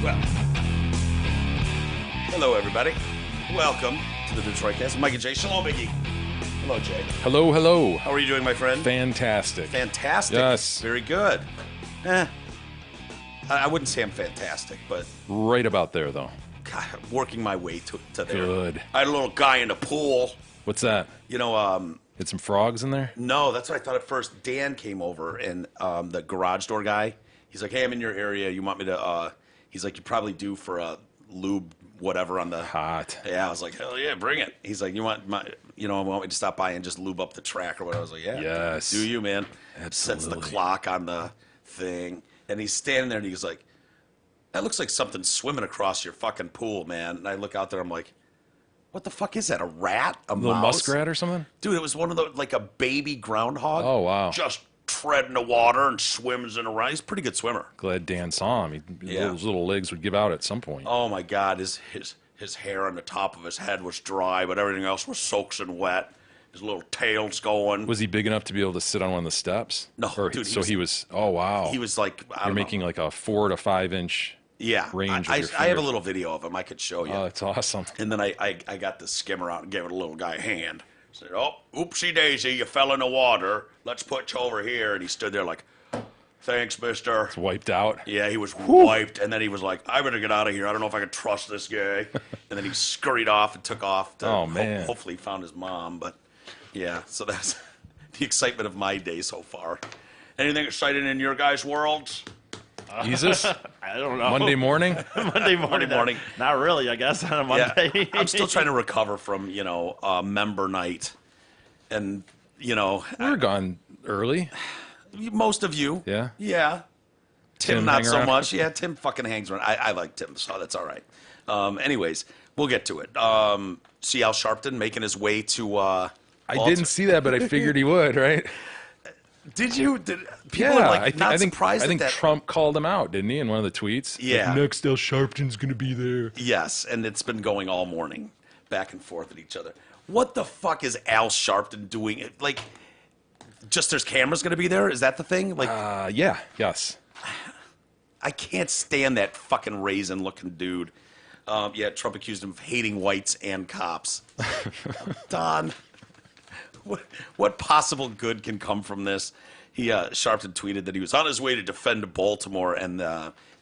Well, hello everybody. Welcome to the Detroitcast. Mike and Jay. Shalom, Biggie. Hello, Jay. Hello, hello. How are you doing, my friend? Fantastic. Fantastic. Yes. Very good. I wouldn't say I'm fantastic, but Right about there, though. God, working my way to there. Good. I had a little guy in the pool. What's that? You know, Had some frogs in there? no, that's what I thought at first. Dan came over, and the garage door guy, he's like, hey, I'm in your area. You want me to, he's like, you probably do for a lube whatever on the... Hot. Yeah, I was like, hell yeah, bring it. He's like, want me to stop by and just lube up the track or whatever? I was like, yeah. Yes. Do you, man? Sets the Absolutely. clock on the thing. And he's standing there and he's like, that looks like something swimming across your fucking pool, man. And I look out there, I'm like, what the fuck is that? A rat? A Little mouse? muskrat or something? Dude, it was one of the, like a baby groundhog. Oh, wow. Just treading the water and swims in around. He's a pretty good swimmer. Glad Dan saw him. Yeah. His little legs would give out at some point. Oh my God, his hair on the top of his head was dry, but everything else was soaked and wet. His little tail's going. Was he big enough to be able to sit on one of the steps? No, Or, dude, so he was, oh, wow. He was like, I You're don't know. making like a 4 to 5 inch Yeah, range I with your have a fingers. little video of him I could show you. Oh, that's awesome. And then I got the skimmer out and gave it a little guy a hand. Said, oh, oopsie daisy, you fell in the water. Let's put you over here. And he stood there like, thanks, mister. It's wiped out. Yeah, he was wiped. And then he was like, I better get out of here. I don't know if I can trust this guy. And then he scurried off and took off. To Oh, man. Hopefully he found his mom. But yeah, so that's the excitement of my day so far. Anything exciting in your guys' worlds? Jesus? I don't know. Monday morning? Monday morning. Not really, I guess, on a Monday. Yeah, I'm still trying to recover from, member night. And, We were gone early. most of you. Yeah? Yeah. Tim Tim not hang so around? much. Yeah, Tim fucking hangs around. I like Tim, so that's all right. Anyways, we'll get to it. See Al Sharpton making his way to I didn't see that, but I figured he would, right? Did you? People are like not surprised I think at that. Trump called him out, didn't he, in one of the tweets? Yeah. Like, next, Al Sharpton's going to be there. Yes, and it's been going all morning, back and forth at each other. What the fuck is Al Sharpton doing? Like, just there's cameras going to be there? Is that the thing? Like, Yeah, yes. I can't stand that fucking raisin-looking dude. Yeah, Trump accused him of hating whites and cops. Don, what possible good can come from this? He Sharpton tweeted that he was on his way to defend Baltimore and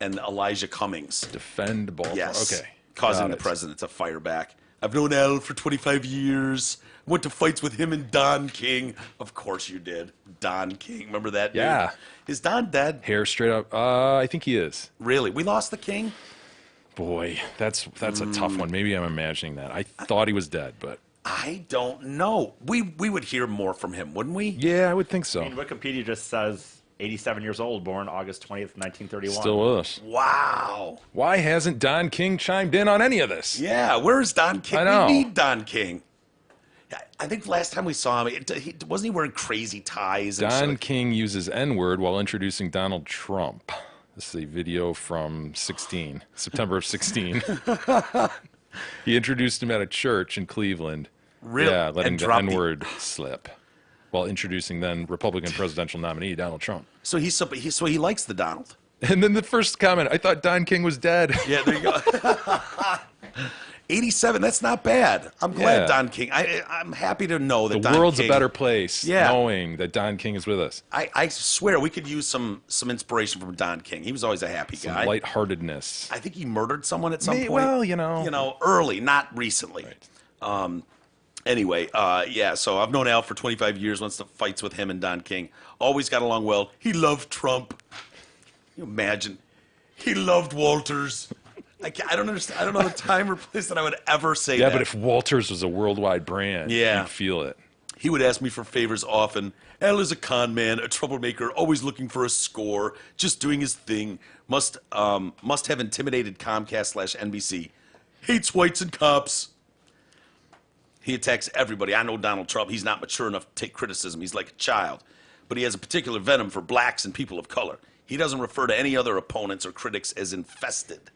Elijah Cummings. Defend Baltimore. Yes, Okay. causing Got the it. president to fire back. I've known Al for 25 years. Went to fights with him and Don King. Of course you did. Don King. Remember that dude? Yeah. Is Don dead? Hair straight up. I think he is. Really? We lost the king? Boy, that's a tough one. Maybe I'm imagining that. I thought he was dead, but I don't know. We would hear more from him, wouldn't we? yeah, I would think so. I mean, Wikipedia just says 87 years old, born August 20th, 1931. Still with us. Wow. Why hasn't Don King chimed in on any of this? Yeah, where's Don King? I know. We need Don King. I think last time we saw him, wasn't he wearing crazy ties? And Don shit? King uses N-word while introducing Donald Trump. This is a video from September of 16. He introduced him at a church in Cleveland. Really? Yeah, letting And the dropped the- N-word slip while introducing then Republican presidential nominee Donald Trump. So he likes the Donald. And then the first comment, I thought Don King was dead. Yeah, there you go. 87, that's not bad. I'm glad Yeah. Don King. I'm happy to know that The Don world's King, a better place Yeah. knowing that Don King is with us. I swear we could use some inspiration from Don King. He was always a happy Some guy. lightheartedness. I think he murdered someone at some point. Well, early, not recently. Anyway, yeah. So I've known Al for 25 years. Once the fights with him and Don King, always got along well. He loved Trump. Can you imagine? He loved Walters. I don't understand. I don't know the time or place that I would ever say Yeah, that. but if Walters was a worldwide brand, Yeah. you'd feel it. He would ask me for favors often. Al is a con man, a troublemaker, always looking for a score, just doing his thing. Must have intimidated Comcast/NBC. Hates whites and cops. He attacks everybody. I know Donald Trump. He's not mature enough to take criticism. He's like a child. But he has a particular venom for blacks and people of color. He doesn't refer to any other opponents or critics as infested.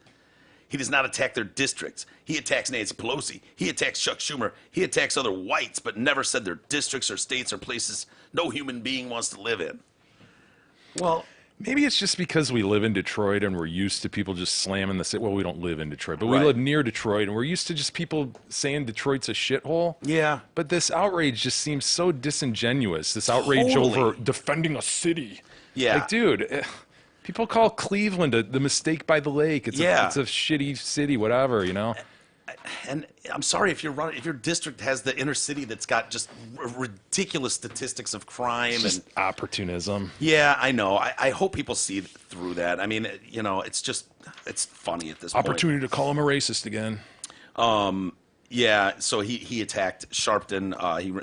He does not attack their districts. He attacks Nancy Pelosi. He attacks Chuck Schumer. He attacks other whites, but never said their districts or states or places no human being wants to live in. Well, Maybe it's just because we live in Detroit and we're used to people just slamming the city. Well, we don't live in Detroit, but we Right. live near Detroit, and we're used to just people saying Detroit's a shithole. Yeah. But this outrage just seems so disingenuous. This outrage Totally. over defending a city. Yeah. Like, dude, people call Cleveland the mistake by the lake. It's Yeah. it's a shitty city, whatever, you know? And I'm sorry if if your district has the inner city that's got just ridiculous statistics of crime It's just and opportunism. yeah, I know. I hope people see through that. I mean, you know, it's funny at this point. Opportunity to call him a racist again. Yeah, so he attacked Sharpton,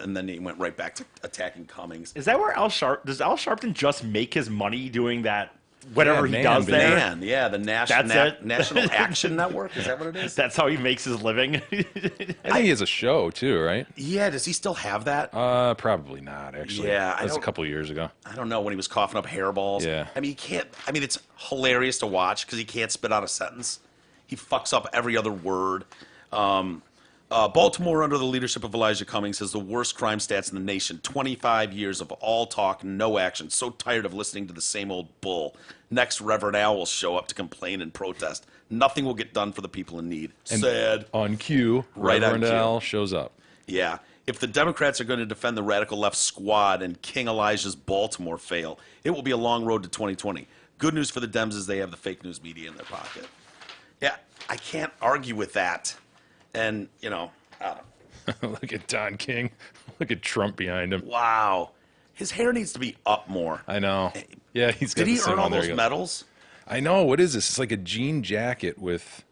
and then he went right back to attacking Cummings. Is that where does Al Sharpton just make his money doing that? Whatever Yeah, he man, does man. there. Man, yeah, the That's it? National Action Network, is that what it is? That's how he makes his living. I think he has a show too, right? Yeah, does he still have that? Probably not, actually. Yeah, that was a couple of years ago. I don't know, when he was coughing up hairballs. Yeah. I mean, it's hilarious to watch because he can't spit out a sentence. He fucks up every other word. Baltimore, under the leadership of Elijah Cummings, has the worst crime stats in the nation. 25 years of all talk, no action. So tired of listening to the same old bull. Next, Reverend Al will show up to complain and protest. Nothing will get done for the people in need. Sad. On cue, Right on Reverend cue. Al shows up. Yeah. If the Democrats are going to defend the radical left squad and King Elijah's Baltimore fail, it will be a long road to 2020. Good news for the Dems is they have the fake news media in their pocket. Yeah, I can't argue with that. And, you know, I don't know. Look at Don King. Look at Trump behind him. Wow. His hair needs to be up more. I know. Yeah, he's got Did he the same earn all one. There those you go. medals? I know. What is this? It's like a jean jacket with.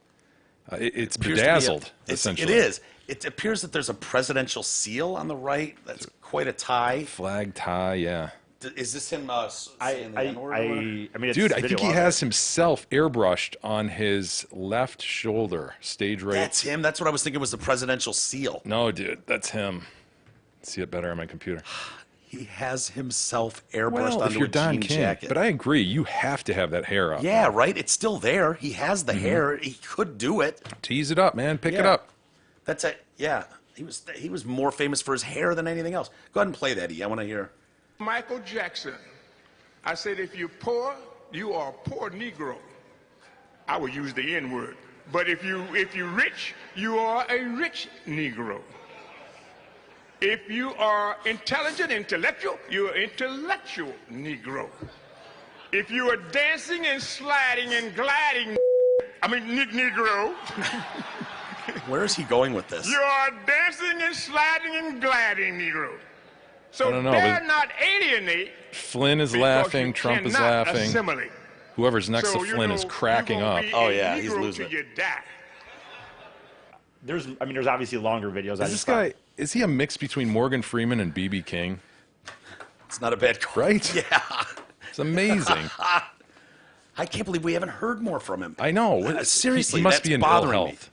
It's Appears to be bedazzled, it essentially. is. It appears that there's a presidential seal on the right. That's quite a tie. Flag tie, yeah. Is this him saying the I N-word or whatever? mean, it's Dude, I video think he of has it. himself airbrushed on his left shoulder, stage right. That's him. That's what I was thinking was the presidential seal. No, dude, that's him. See it better on my computer. He has himself airbrushed Well, if onto you're a Don jean King, jacket. but I agree, you have to have that hair up. Yeah, right. It's still there. He has the hair. He could do it. Tease it up, man. Pick it Yeah. up. That's it. Yeah, he was more famous for his hair than anything else. Go ahead and play that, E. I want to hear. Michael Jackson. I said, if you're poor, you are a poor Negro. I would use the N-word. But if you're rich, you are a rich Negro. If you are intelligent, intellectual, you're an intellectual Negro. If you are dancing and sliding and gliding, Negro, Where is he going with this? you are dancing and sliding and gliding Negro. So I don't know, dare but- not alienate. Flynn is because laughing. you Trump is cannot laughing. assimilate. Whoever's next So, to you Flynn know, is cracking you gonna up. be Oh, a yeah, he's Negro losing till it. you die. There's obviously longer videos. I Is this just thought- guy, is he a mix between Morgan Freeman and B.B. King? It's not a bad call. Right? Yeah. It's amazing. I can't believe we haven't heard more from him. I know. Seriously, he must that's be in ill bothering me. health.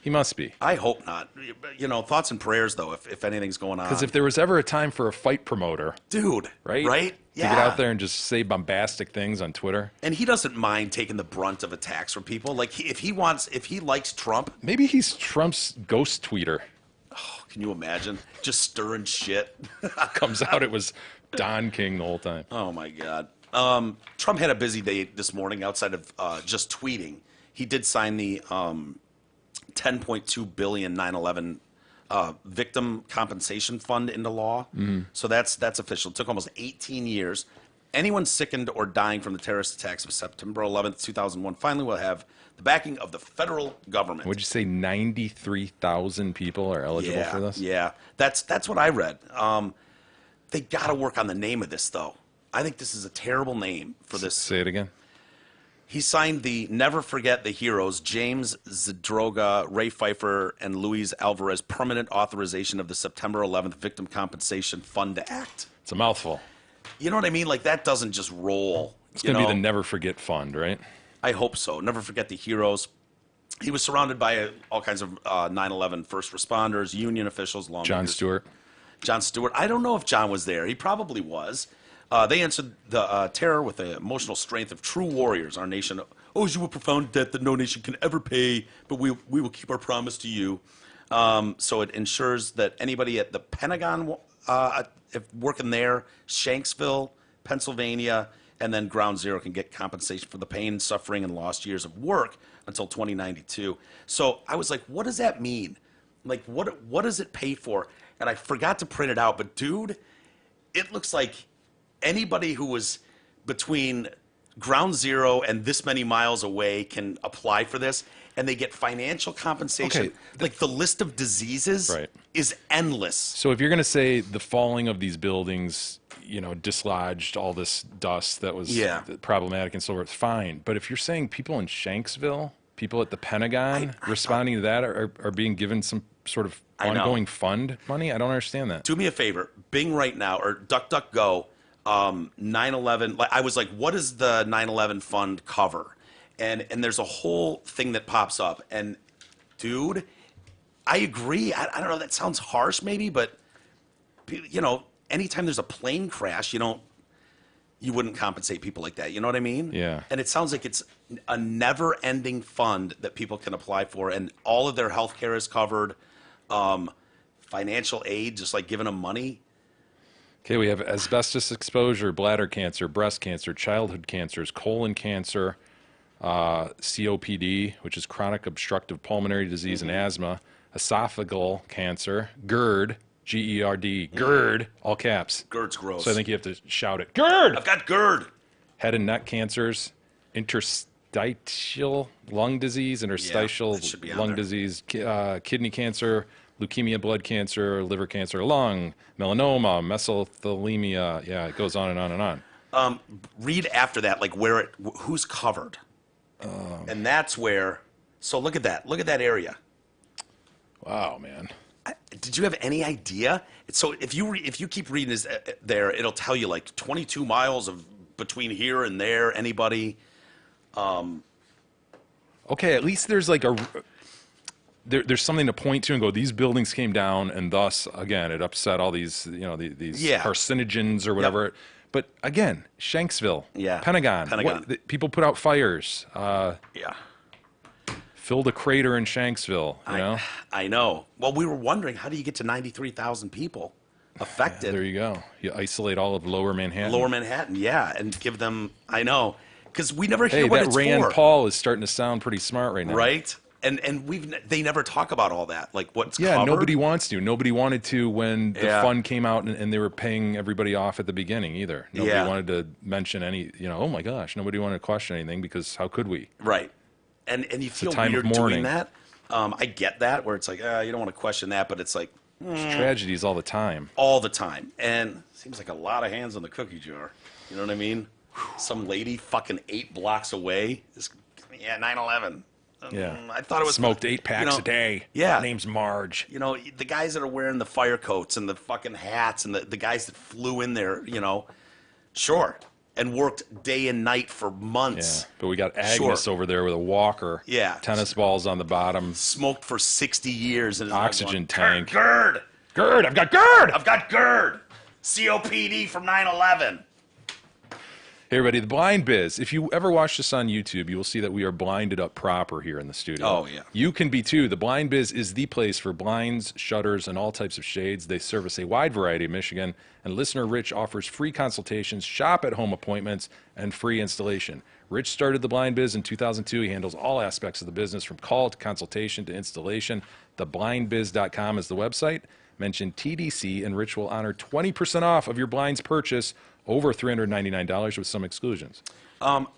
He must be. I hope not. You know, thoughts and prayers, though, if anything's going on. Because if there was ever a time for a fight promoter, Dude, right? Right? To get out there and just say bombastic things on Twitter. And he doesn't mind taking the brunt of attacks from people. Like, if he likes Trump, Maybe he's Trump's ghost tweeter. can you imagine? Just stirring shit. Comes out, it was Don King the whole time. Oh, my God. Trump had a busy day this morning outside of just tweeting. He did sign the $10.2 billion 9/11 victim compensation fund into law. So that's official. It took almost 18 years. Anyone sickened or dying from the terrorist attacks of September 11th, 2001 finally will have the backing of the federal government. Would you say 93,000 people are eligible for this? Yeah, that's what I read. They got to work on the name of this, though. I think this is a terrible name for this. Say it again. He signed the Never Forget the Heroes, James Zadroga, Ray Pfeiffer, and Luis Alvarez Permanent Authorization of the September 11th Victim Compensation Fund Act. It's a mouthful. You know what I mean? Like, that doesn't just roll. It's going to be the Never Forget Fund, right? I hope so. Never Forget the Heroes. He was surrounded by all kinds of 9/11 first responders, union officials, lawmakers. Jon Stewart. Jon Stewart. I don't know if John was there. He probably was. They answered the terror with the emotional strength of true warriors. Our nation owes you a profound debt that no nation can ever pay, but we will keep our promise to you. So it ensures that anybody at the Pentagon, if working there, Shanksville, Pennsylvania, and then Ground Zero can get compensation for the pain, suffering, and lost years of work until 2092. So I was like, what does that mean? Like, what does it pay for? And I forgot to print it out, but dude, it looks like anybody who was between Ground Zero and this many miles away can apply for this, and they get financial compensation. Okay. Like, the list of diseases Right. is endless. So if you're going to say the falling of these buildings, dislodged all this dust that was Yeah. problematic and so forth, fine. But if you're saying people in Shanksville, people at the Pentagon responding to that are being given some sort of I know. ongoing fund money, I don't understand that. Do me a favor, Bing right now, or DuckDuckGo, 9/11. Like, I was like, what does the 9/11 fund cover? And there's a whole thing that pops up. And dude, I agree. I don't know. That sounds harsh, maybe, but anytime there's a plane crash, you wouldn't compensate people like that. You know what I mean? Yeah. And it sounds like it's a never-ending fund that people can apply for, and all of their health care is covered. Financial aid, just like giving them money. Okay, we have asbestos exposure, bladder cancer, breast cancer, childhood cancers, colon cancer, COPD, which is chronic obstructive pulmonary disease and asthma, esophageal cancer, GERD, GERD, GERD, all caps. GERD's gross. So I think you have to shout it. GERD! I've got GERD. Head and neck cancers, interstitial lung disease, interstitial that should be on lung there. disease, kidney cancer, leukemia, blood cancer, liver cancer, lung, melanoma, mesothelioma. Yeah, it goes on and on and on. Read after that, like who's covered, and that's where. So look at that. Look at that area. Wow, man. Did you have any idea? So if you keep reading this there, it'll tell you like 22 miles of between here and there. Anybody? Okay, at least there's like there's something to point to and go, these buildings came down, and thus again it upset all these these Yeah. carcinogens or whatever. But again, Shanksville, Yeah. Pentagon. People put out fires, Yeah. filled a crater in Shanksville. You know, I know. Well, we were wondering, how do you get to 93,000 people affected? there you go. You isolate all of Lower Manhattan. Lower Manhattan, yeah, and give them. I know, because we never hear Hey, what that it's Rand for, Paul is starting to sound pretty smart right now. right? And they never talk about all that, like what's Yeah, covered. nobody wants to. Nobody wanted to when the Yeah. fund came out and they were paying everybody off at the beginning either. Nobody Yeah. wanted to mention any, oh my gosh, nobody wanted to question anything because how could we? Right. And you feel time of weird doing mourning. that. I get that, where it's like, you don't want to question that, but it's like There's tragedies all the time. all the time. And seems like a lot of hands on the cookie jar. You know what I mean? Some lady fucking 8 blocks away. 9/11. Yeah. I thought it was Smoked 8 packs a day. Yeah. Name's Marge. The guys that are wearing the fire coats and the fucking hats and the guys that flew in there, sure, and worked day and night for Yeah. months. But we got Agnes Sure. over there with a walker. Yeah. Tennis balls on the bottom. Smoked for 60 years. And is Oxygen like tank. GERD! GERD! I've got GERD! I've got GERD! COPD from 9/11. Hey, everybody, The Blind Biz. If you ever watch this on YouTube, you will see that we are blinded up proper here in the studio. Oh, yeah. You can be too. The Blind Biz is the place for blinds, shutters, and all types of shades. They service a wide variety of Michigan, and listener Rich offers free consultations, shop-at-home appointments, and free installation. Rich started The Blind Biz in 2002. He handles all aspects of the business, from call to consultation to installation. TheBlindBiz.com is the website. Mention TDC, and Rich will honor 20% off of your blinds purchase over $399 with some exclusions.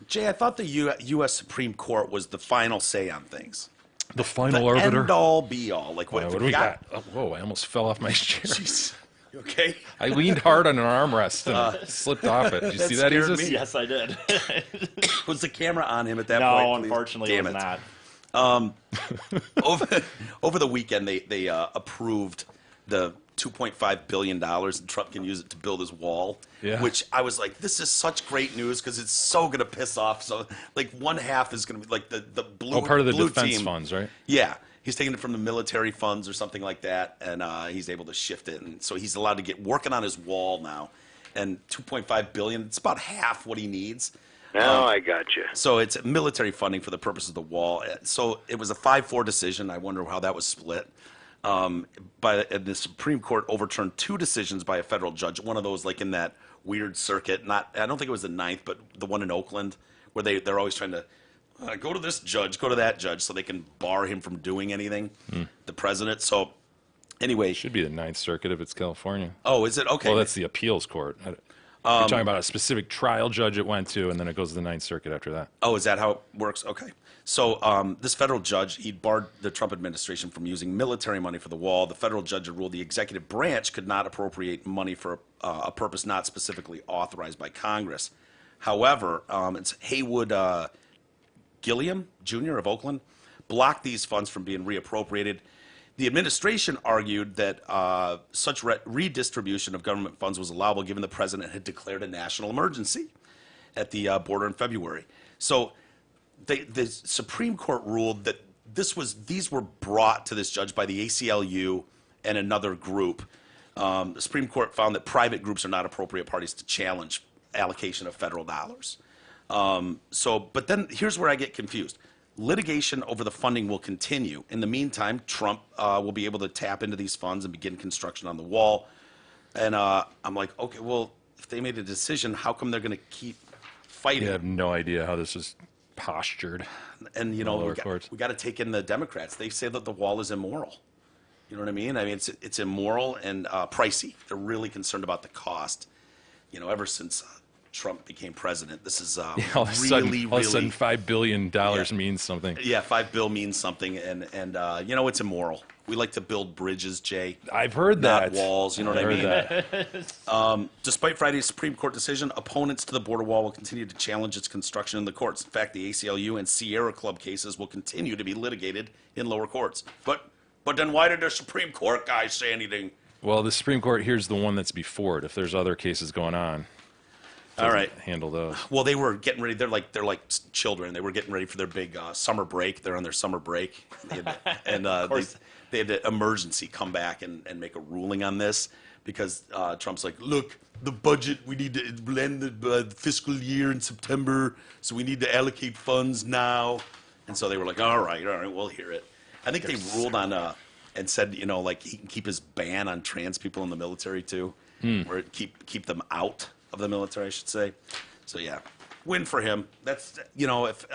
Jay, I thought the U.S. Supreme Court was the final say on things. The final The arbiter. end all be all. Like What do we got? Oh, whoa, I almost fell off my chair. Jeez. You okay? I leaned hard on an armrest and slipped off it. Did you see that, scared Isis? me. Yes, I did. Was the camera on him at that point? No, Please? unfortunately, it Damn was it. not. Over the weekend, they approved the $2.5 billion, and Trump can use it to build his wall. Yeah. Which I was like, this is such great news because it's so going to piss off. So, like, one half is going to be like the blue. Oh, part of the blue defense team. funds, right? Yeah. He's taking it from the military funds or something like that, and he's able to shift it. And so he's allowed to get working on his wall now. And $2.5 billion, it's about half what he needs. Now I got you. So it's military funding for the purpose of the wall. So it was a 5-4 decision. I wonder how that was split. But the Supreme Court overturned 2 decisions by a federal judge. One of those, like in that weird circuit. I don't think it was the Ninth, but the one in Oakland, where they're always trying to go to this judge, go to that judge, so they can bar him from doing anything. The president. So anyway, Should be the Ninth Circuit if it's California. oh, is it okay? Well, that's the appeals court. You're talking about a specific trial judge it went to, and then it goes to the Ninth Circuit after that. Oh, is that how it works? Okay. So this federal judge, he barred the Trump administration from using military money for the wall. The federal judge had ruled the executive branch could not appropriate money for a purpose not specifically authorized by Congress. However, it's Haywood Gilliam Jr. of Oakland blocked these funds from being reappropriated. The administration argued that such redistribution of government funds was allowable given the president had declared a national emergency at the border in February. So the Supreme Court ruled that these were brought to this judge by the ACLU and another group. The Supreme Court found that private groups are not appropriate parties to challenge allocation of federal dollars. But then here's where I get confused. Litigation over the funding will continue. In the meantime, Trump will be able to tap into these funds and begin construction on the wall. And I'm like, okay, well, if they made a decision, how come they're going to keep fighting? You have no idea how this is postured. And, you the know, lower courts. we got to take in the Democrats. They say that the wall is immoral. You know what I mean? I mean, it's immoral and pricey. They're really concerned about the cost. You know, ever since Trump became president, this is All of a sudden, $5 billion means something. Yeah, $5 billion means something, and you know, it's immoral. We like to build bridges, Jay. I've heard not that. walls. You know what I mean? That. Despite Friday's Supreme Court decision, opponents to the border wall will continue to challenge its construction in the courts. In fact, the ACLU and Sierra Club cases will continue to be litigated in lower courts. But then why did the Supreme Court guys say anything? Well, the Supreme Court here's the one that's before it. If there's other cases going on, All right. handle those. Well, they were getting ready. They're like children. They were getting ready for their big summer break. They're on their summer break, and they had to emergency come back and make a ruling on this because Trump's like, look, the budget, we need to blend the fiscal year in September, so we need to allocate funds now. And so they were like, all right, we'll hear it. I think they ruled on and said, you know, like he can keep his ban on trans people in the military too, or keep them out of the military, I should say. So yeah, win for him. That's, you know, if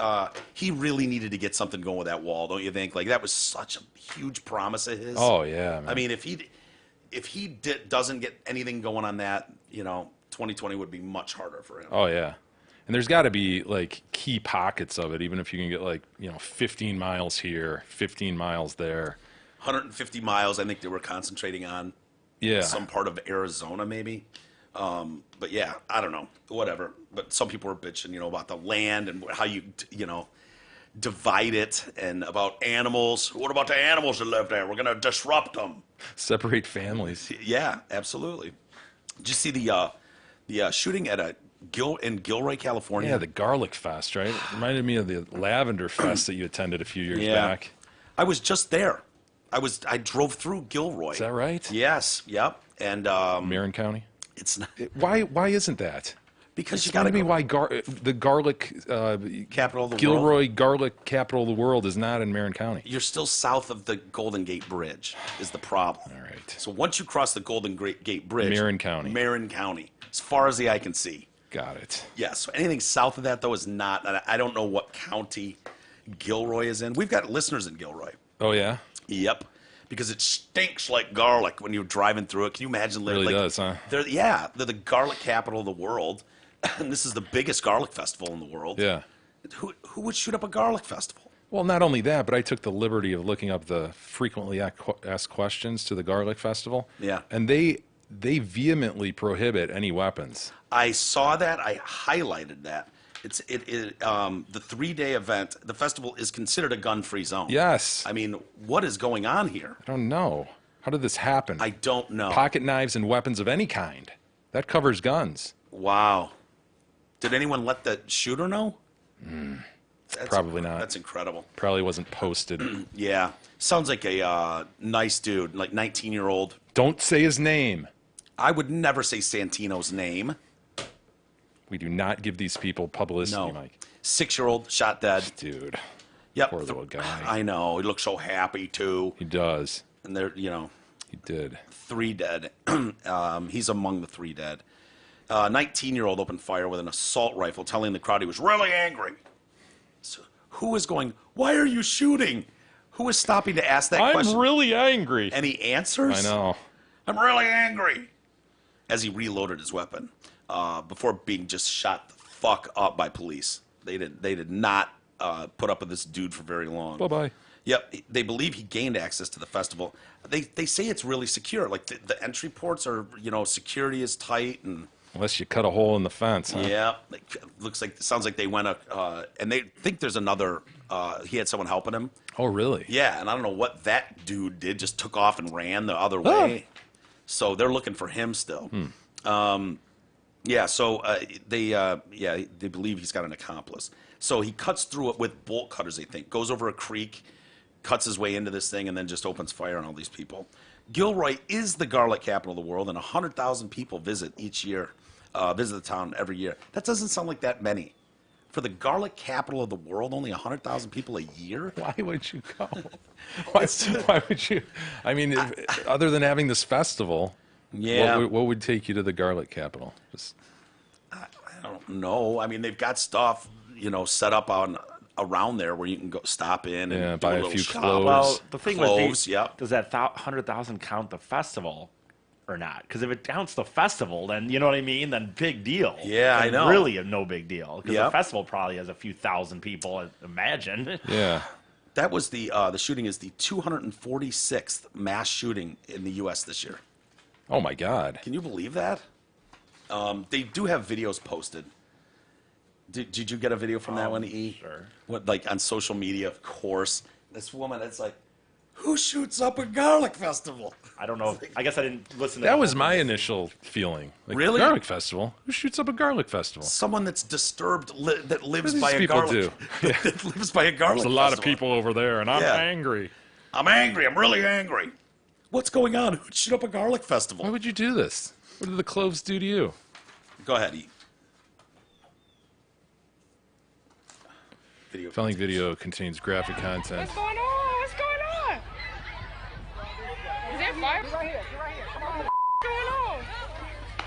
he really needed to get something going with that wall, don't you think? Like that was such a huge promise of his. Oh yeah, man. I mean, if he doesn't get anything going on that, you know, 2020 would be much harder for him. Oh yeah, and there's got to be like key pockets of it, even if you can get like 15 miles here, 15 miles there. 150 miles, I think they were concentrating on. Yeah. Some part of Arizona, maybe. But yeah, I don't know, whatever. But some people were bitching, you know, about the land and how you divide it, and about animals. What about the animals that live there? We're going to disrupt them. Separate families. Yeah, absolutely. Did you see the shooting at in Gilroy, California? Yeah, the Garlic Fest, right? It reminded me of the Lavender Fest that you attended a few years Yeah. back. I was just there. I drove through Gilroy. Is that right? Yes. Yep. And Marin County. it's not Why isn't that? because you got to Explain to me go why the garlic capital of the world. Gilroy garlic capital of the world is not in Marin County. You're still south of the Golden Gate Bridge is the problem. All right. So once you cross the Golden Gate Bridge, Marin County. Marin County, as far as the eye can see. Got it. Yes. So anything south of that though is not. And I don't know what county Gilroy is in. We've got listeners in Gilroy. Oh yeah. Yep. Because it stinks like garlic when you're driving through it. Can you imagine living? Really like, does, huh? They're the garlic capital of the world, and this is the biggest garlic festival in the world. Yeah. Who would shoot up a garlic festival? Well, not only that, but I took the liberty of looking up the frequently asked questions to the Garlic Festival. Yeah. And they vehemently prohibit any weapons. I saw that. I highlighted that. The 3-day event. The festival is considered a gun-free zone. Yes. I mean, what is going on here? I don't know. How did this happen? I don't know. Pocket knives and weapons of any kind. That covers guns. Wow. Did anyone let the shooter know? Probably not. That's incredible. Probably wasn't posted. Yeah. Sounds like a nice dude, like 19-year-old. Don't say his name. I would never say Santino's name. We do not give these people publicity, No. Mike. 6-year-old shot dead. Dude. Yep. Poor little guy. I know. He looks so happy too. He does. And they're, He did. 3 dead. He's among the 3 dead. A 19-year-old opened fire with an assault rifle, telling the crowd he was really angry. So who is going, why are you shooting? Who is stopping to ask that question? I'm really angry. Any answers? I know. I'm really angry. As he reloaded his weapon before being just shot the fuck up by police. They did not put up with this dude for very long. Bye-bye. Yep, they believe he gained access to the festival. They say it's really secure. Like the entry ports are, security is tight and. Unless you cut a hole in the fence, huh? Yeah, sounds like they went and they think there's another. He had someone helping him. Oh, really? Yeah, and I don't know what that dude did. Just took off and ran the other way. So they're looking for him still. Yeah, so they believe he's got an accomplice. So he cuts through it with bolt cutters. They think goes over a creek, cuts his way into this thing, and then just opens fire on all these people. Gilroy is the garlic capital of the world, and 100,000 people visit each year. Visit the town every year. That doesn't sound like that many. For the garlic capital of the world, only 100,000 people a year? Why would you go? Why would you? I mean, other than having this festival, Yeah. what would take you to the garlic capital? Just I don't know. I mean, they've got stuff, set up around there where you can go stop in and do buy a little few shop. clothes. Well, the thing Cloves, was, yep. does that 100,000 count the festival or not? Because if it counts the festival, then you know what I mean. Then big deal. Yeah, I Then know. Really, a no big deal because Yep. the festival probably has a few thousand people. I imagine. yeah. That was the shooting is the 246th mass shooting in the U.S. this year. Oh my God. Can you believe that? They do have videos posted. Did you get a video from that one, E? Sure. What, like on social media, of course. This woman, it's like, who shoots up a garlic festival? I don't know. I guess I didn't listen to That the was whole my thing. initial feeling. Like, Really? Garlic festival? Who shoots up a garlic festival? Someone that's disturbed that lives What do by these a people garlic. do? that lives by a garlic. There's a lot of festival. people over there, and I'm Yeah. angry. I'm angry. I'm really angry. What's going on? Who'd shoot up a garlic festival? Why would you do this? What did the cloves do to you? Go ahead, E. Video. Following video contains graphic content. What's going on? What's going on? Is there fire? Right here. Come on. What's going on?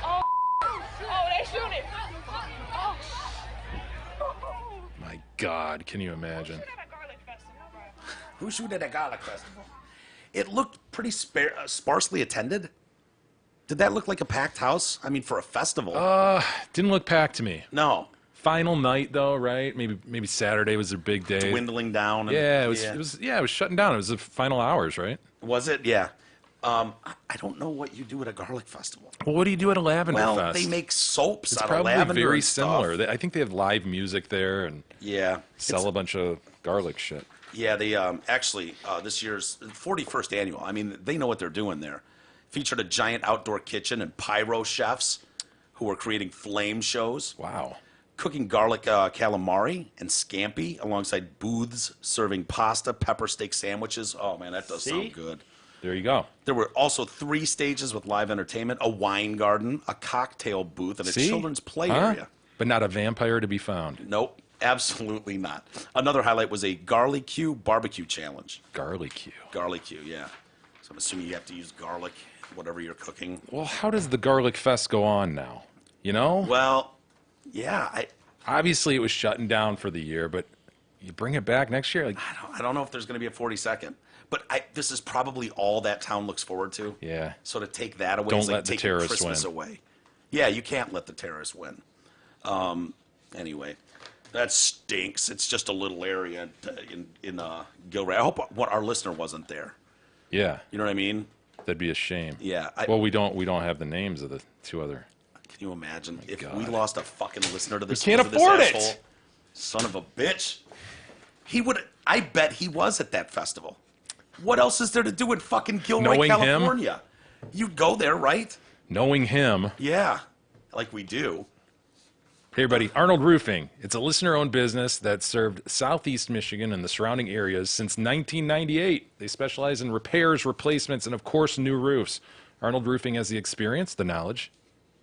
Oh, they shooting. Oh, My God, can you imagine? at a garlic festival, bro. Who shoot at a garlic festival? It looked pretty sparsely attended. Did that look like a packed house? I mean, for a festival. Didn't look packed to me. No. Final night though, right? Maybe Saturday was their big day. Dwindling down. And, Yeah, it was shutting down. It was the final hours, right? Was it? Yeah. I don't know what you do at a garlic festival. Well, what do you do at a lavender Well, fest? they make soaps it's out of probably lavender very and stuff. similar. I think they have live music there and Yeah. sell a bunch of garlic shit. Yeah, they actually, this year's 41st annual, I mean, they know what they're doing there. Featured a giant outdoor kitchen and pyro chefs who were creating flame shows, Wow. cooking garlic calamari and scampi alongside booths serving pasta, pepper steak sandwiches. Oh, man, that does See? sound good. There you go. There were also 3 stages with live entertainment, a wine garden, a cocktail booth, and a See? children's play Huh? area. But not a vampire to be found. Nope, absolutely not. Another highlight was a Garlic-Q barbecue challenge. Garlic you. Garlic-Q, yeah. So I'm assuming you have to use garlic, whatever you're cooking. Well, how does the garlic fest go on now? You know? Well, yeah, Obviously, it was shutting down for the year, but you bring it back next year? Like, I don't know if there's going to be a 42nd, but this is probably all that town looks forward to. yeah. So to take that away Don't is like let the taking terrorists Christmas win. away. Yeah, you can't let the terrorists win. Anyway, that stinks. It's just a little area in Gilroy. I hope our listener wasn't there. Yeah. You know what I mean? That'd be a shame. Yeah. Well, we don't have the names of the two other. Can you imagine if God. we lost a fucking listener to this? can't because of this afford it. asshole? Son of a bitch. He would. I bet he was at that festival. What else is there to do in fucking Gilroy, Knowing him? California? You'd go there, right? Knowing him. Yeah, like we do. Hey, everybody. Arnold Roofing. It's a listener-owned business that served Southeast Michigan and the surrounding areas since 1998. They specialize in repairs, replacements, and, of course, new roofs. Arnold Roofing has the experience, the knowledge,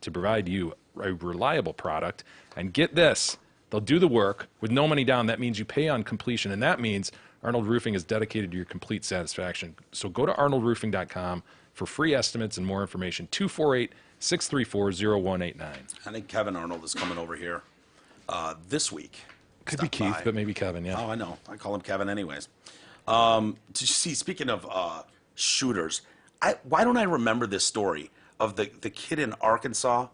to provide you a reliable product. And get this, they'll do the work with no money down. That means you pay on completion, and that means Arnold Roofing is dedicated to your complete satisfaction. So go to arnoldroofing.com for free estimates and more information. 634-0189. I think Kevin Arnold is coming over here this week. Could be Stop Keith, by. but maybe Kevin, yeah. Oh, I know. I call him Kevin anyways. Did you see, speaking of shooters, why don't I remember this story of the kid in Arkansas,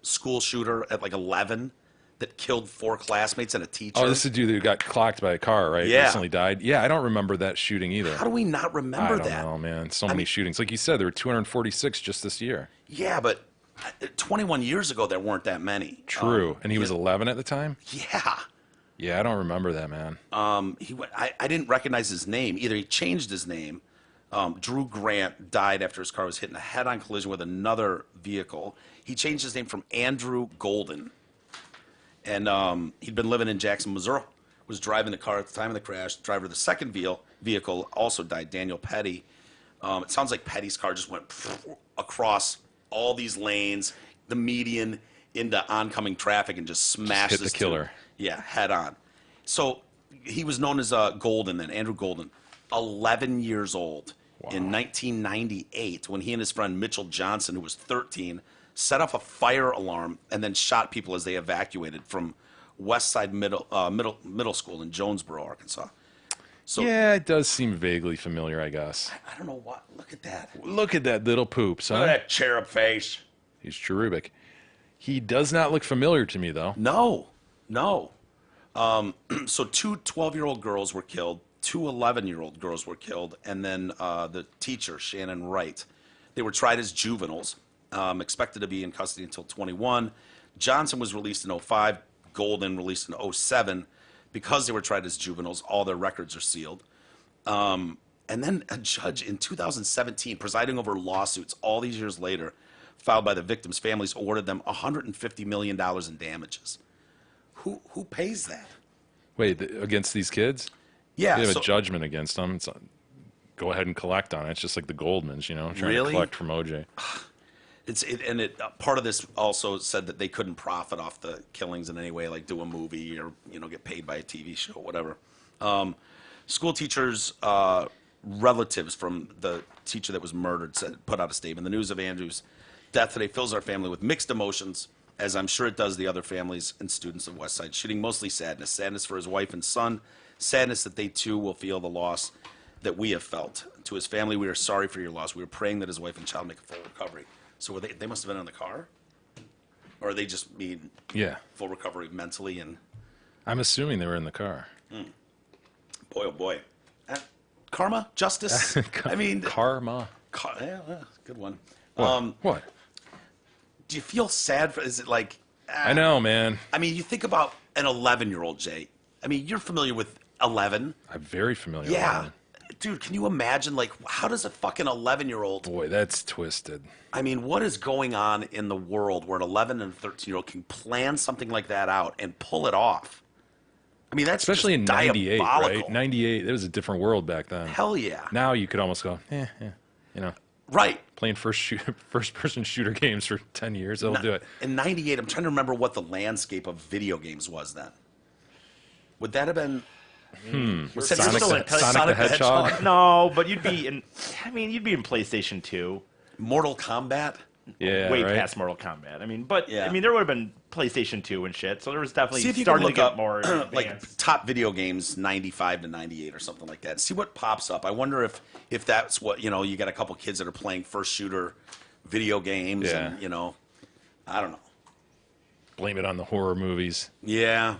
school shooter at like 11 that killed 4 classmates and a teacher? Oh, this is a dude who got clocked by a car, right? Yeah. Recently died. Yeah, I don't remember that shooting either. How do we not remember I don't that? know, man. So many shootings. Like you said, there were 246 just this year. Yeah, but 21 years ago, there weren't that many. True. And he was 11 at the time? Yeah. Yeah, I don't remember that, man. I didn't recognize his name. Either he changed his name. Drew Grant died after his car was hit in a head-on collision with another vehicle. He changed his name from Andrew Golden. And he'd been living in Jackson, Missouri. Was driving the car at the time of the crash. The driver of the second vehicle also died, Daniel Petty. It sounds like Petty's car just went across all these lanes, the median, into oncoming traffic and just smashed hit the this killer. dude. Yeah, head on. So he was known as Golden then, Andrew Golden, 11 years old in 1998 when he and his friend Mitchell Johnson, who was 13, set off a fire alarm and then shot people as they evacuated from Westside Middle School in Jonesboro, Arkansas. So Yeah, it does seem vaguely familiar, I guess. I don't know what. Look at that. Look at that little poop, son. Look at that cherub face. He's cherubic. He does not look familiar to me, though. No. So 2 12-year-old girls were killed, 2 11-year-old girls were killed, and then the teacher, Shannon Wright. They were tried as juveniles, expected to be in custody until 21. Johnson was released in 05, Golden released in 07. Because they were tried as juveniles, all their records are sealed. And then a judge in 2017, presiding over lawsuits all these years later, filed by the victims' families, awarded them $150 million in damages. Who pays that? Wait, against these kids? Yeah. They have so- a judgment against them. It's, go ahead and collect on it. It's just like the Goldmans, trying Really? to collect from OJ. Part of this also said that they couldn't profit off the killings in any way, like do a movie or get paid by a TV show, whatever. School teachers' relatives from the teacher that was murdered put out a statement. The news of Andrew's death today fills our family with mixed emotions, as I'm sure it does the other families and students of Westside Shooting. Mostly sadness for his wife and son, sadness that they too will feel the loss that we have felt. To his family, we are sorry for your loss. We are praying that his wife and child make a full recovery. So they must have been in the car? Or are they just mean Yeah. full recovery mentally? And I'm assuming they were in the car. boy, oh boy. Karma? Justice? I mean, Karma. yeah, good one. What? Do you feel sad? Is it like... I know, man. I mean, you think about an 11-year-old, Jay. I mean, you're familiar with 11. I'm very familiar with Yeah. that. Dude, can you imagine, like, how does a fucking 11-year-old... Boy, that's twisted. I mean, what is going on in the world where an 11 and 13-year-old can plan something like that out and pull it off? I mean, that's Especially in just 98, diabolical. right? 98, it was a different world back then. Hell yeah. Now you could almost go, Right. playing first-person shooter games for 10 years, that'll do it. In 98, I'm trying to remember what the landscape of video games was then. Would that have been... Was that Sonic, still the, in- Sonic the Hedgehog? No, but you'd be in PlayStation 2. Mortal Kombat? Yeah, way right? past Mortal Kombat. Yeah. There would have been PlayStation 2 and shit. So there was definitely See if you can starting to look get up more like advanced. top video games 95 to 98 or something like that. See what pops up. I wonder if that's what, you got a couple kids that are playing first shooter video games Yeah. and, I don't know. Blame it on the horror movies. Yeah.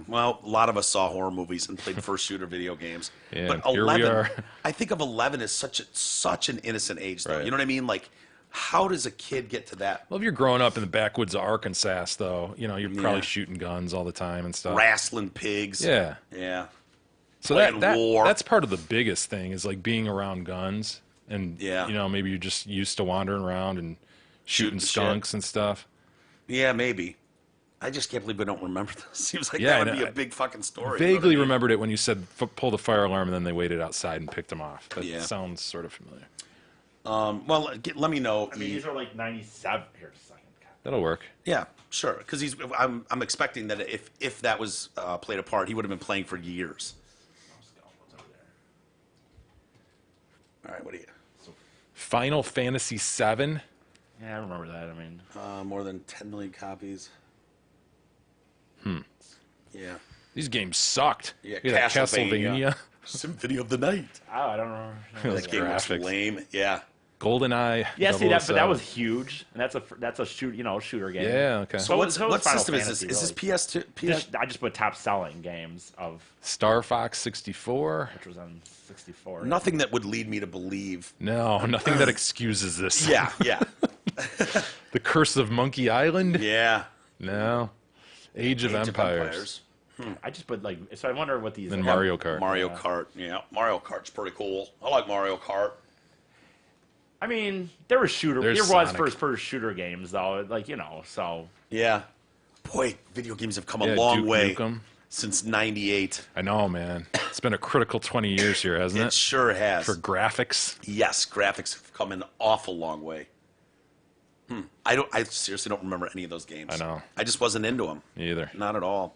Well, a lot of us saw horror movies and played first shooter video games. Yeah, But here we 11, are. I think of 11 as such an innocent age, though. Right. You know what I mean? Like, how does a kid get to that? Well, if you're growing up in the backwoods of Arkansas, though, you're Yeah. probably shooting guns all the time and stuff. Wrestling pigs. Yeah. Yeah. So playing war. that's part of the biggest thing is like being around guns and Yeah. maybe you're just used to wandering around and shooting Shooting shit. skunks and stuff. Yeah, maybe. I just can't believe we don't remember this. Seems like Yeah, that would I be know. a big fucking story. you know what I Vaguely mean? remembered it when you said pull the fire alarm and then they waited outside and picked him off. That Yeah. sounds sort of familiar. Well, let me know. These are like 97. Here, just a second. God. That'll work. Yeah, sure. Because I'm expecting that if that was played a part, he would have been playing for years. All right, what do you? Final Fantasy VII Yeah, I remember that. I mean, More than 10 million copies. Yeah. These games sucked. Yeah, Look at that Castlevania. Castlevania. Symphony of the Night. I don't remember. Those That game was graphics. lame. Yeah. GoldenEye. Yeah, see that, but that 007. was huge, and that's a shooter game. Yeah, okay. So what was Final system is this? Fantasy, Is this really. PS2? I just put top selling games of Star Fox 64. which was on 64. Nothing that would lead me to believe. No, nothing that excuses this. Yeah, yeah, The Curse of Monkey Island. yeah. No. Age of Empires. I just put so I wonder what these. Then Mario Kart. Mario Kart. Yeah, Mario Kart's pretty cool. I like Mario Kart. I mean, there was There's there was Sonic. first shooter games though, so. Yeah. Boy, video games have come a Yeah, long Duke way Nukem. since '98. I know, man. It's been a critical 20 years here, hasn't It it? sure has. For graphics. Yes, graphics have come an awful long way. I seriously don't remember any of those games. I know. I just wasn't into them. Me either. Not at all.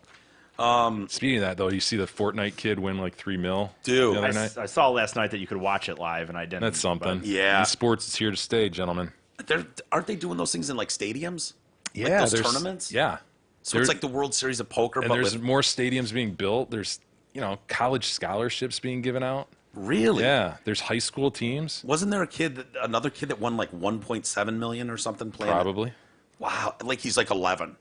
Speaking of that, though, you see the Fortnite kid win like $3 million Dude. the I, other night? I saw last night that you could watch it live, and I didn't. That's something. but- Yeah. Esports is here to stay, gentlemen. Aren't they doing those things in like stadiums? Yeah. those there's- tournaments? Yeah. So it's like the World Series of Poker, And but there's with more stadiums being built. There's, college scholarships being given out. really. Yeah. There's high school teams. Wasn't there another kid that won like 1.7 million or something playing? it? Probably. Wow, like he's like 11.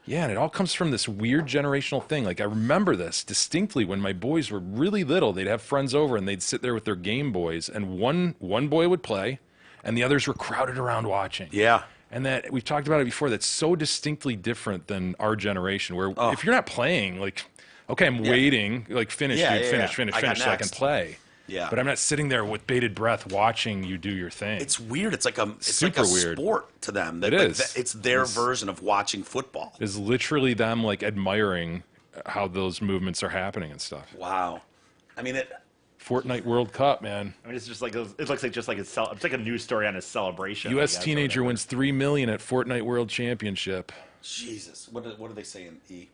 Yeah, and it all comes from this weird generational thing. Like I remember this distinctly when my boys were really little. They'd have friends over and they'd sit there with their Game Boys, and one boy would play, and the others were crowded around watching. Yeah. And that we've talked about it before. That's so distinctly different than our generation, where if you're not playing, like, okay, I'm waiting, like finish, Yeah, dude, yeah, finish, yeah. finish, I got finish, so I can next. play. Yeah. But I'm not sitting there with bated breath watching you do your thing. It's weird. It's like a Super weird. sport to them. That, It like, is. It's their version of watching football. Is literally them like admiring how those movements are happening and stuff. Wow. I mean, Fortnite World Cup, man. I mean, it's just like it looks like it's like a news story on a celebration. I U.S. guess, or teenager whatever. wins $3 million at Fortnite World Championship. Jesus. What are they saying? E.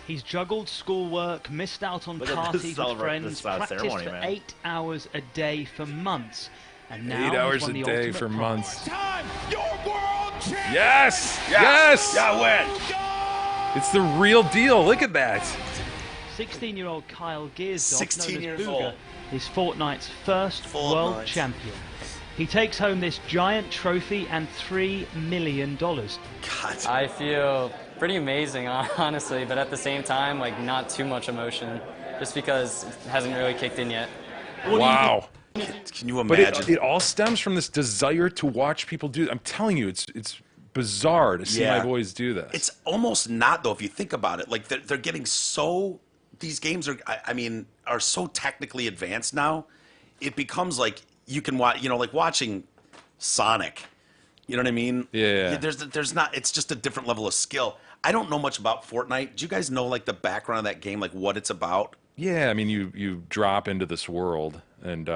He's juggled schoolwork, missed out on Look at this parties with friends, this, practiced ceremony, for man. 8 hours a day for months, and now 8 he's hours won a the day ultimate for prize. months. Time, your world champion. Yes! Yes! Yeah, win. It's the real deal. Look at that. 16-year-old Kyle Gearsdorf, 16 known years as Booger, old. is Fortnite's first world Fortnite. champion. He takes home this giant trophy and $3 million. God. I feel pretty amazing, honestly, but at the same time, like not too much emotion, just because it hasn't really kicked in yet. Wow. Can you But imagine? it all stems from this desire to watch people do. I'm telling you, it's bizarre to see Yeah. my boys do this. It's almost not though if you think about it. Like they're getting so. These games are so technically advanced now. It becomes like you can watch. Like watching Sonic. You know what I mean? Yeah. There's not. It's just a different level of skill. I don't know much about Fortnite. Do you guys know like the background of that game, like what it's about? Yeah, I mean, you drop into this world, and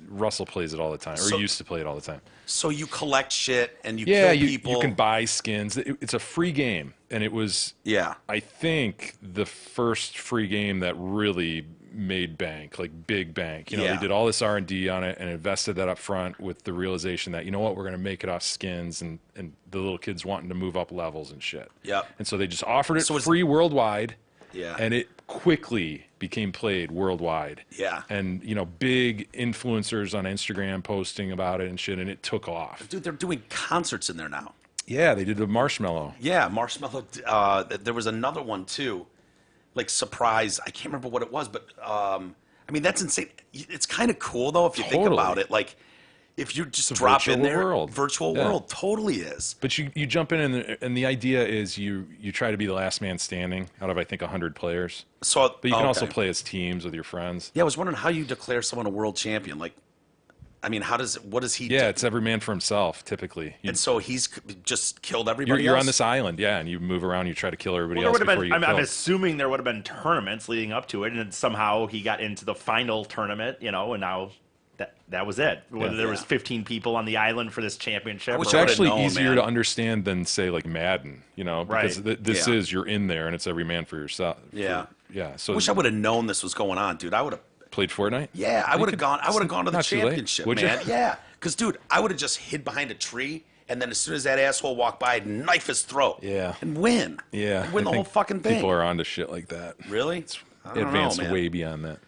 Russell plays it all the time, or So- used to play it all the time. So you collect shit and you Yeah, kill you people. can buy skins. It's a free game, and it was, Yeah. I think, the first free game that really made bank, like big bank. Yeah. They did all this R&D on it and invested that up front with the realization that, we're going to make it off skins and the little kids wanting to move up levels and shit. Yep. And so they just offered it So it's- free worldwide. Yeah. And it quickly became played worldwide. Yeah. And, big influencers on Instagram posting about it and shit, and it took off. Dude, they're doing concerts in there now. Yeah, they did the Marshmallow. Yeah, Marshmallow. There was another one too, like Surprise. I can't remember what it was, but I mean that's insane. It's kind of cool though if you think Totally. about it. Like if you just a drop in virtual there, world. virtual Yeah. world totally is. But you jump in, and the idea is you try to be the last man standing out of, I think, 100 players. So, But you can also okay. play as teams with your friends. Yeah, I was wondering how you declare someone a world champion. Like, I mean, what does he? Yeah, do? it's every man for himself, typically. And so he's just killed everybody. You're else? on this island, yeah, and you move around, you try to kill everybody Well, there else would have before been. you get I'm killed. assuming there would have been tournaments leading up to it, and then somehow he got into the final tournament, and now that was it. Whether there was 15 people on the island for this championship. wish It's I would've actually known, easier man. to understand than, say, like Madden, because Right. this Yeah. is, you're in there, and it's every man for yourself. Yeah. Yeah, so I wish I would have known this was going on, dude. I would have. Played Fortnite? Yeah, I would have gone. I would have gone to the not too late. championship, Would you? man. Yeah, because dude, I would have just hid behind a tree, and then as soon as that asshole walked by, I'd knife his throat. Yeah. and win. Yeah. I'd win I the whole think fucking thing. People are onto shit like that. Really? I don't Advanced know, man. way beyond that.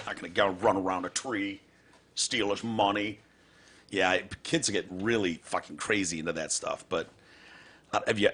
Not gonna go run around a tree, steal his money. Yeah, kids get really fucking crazy into that stuff. But have you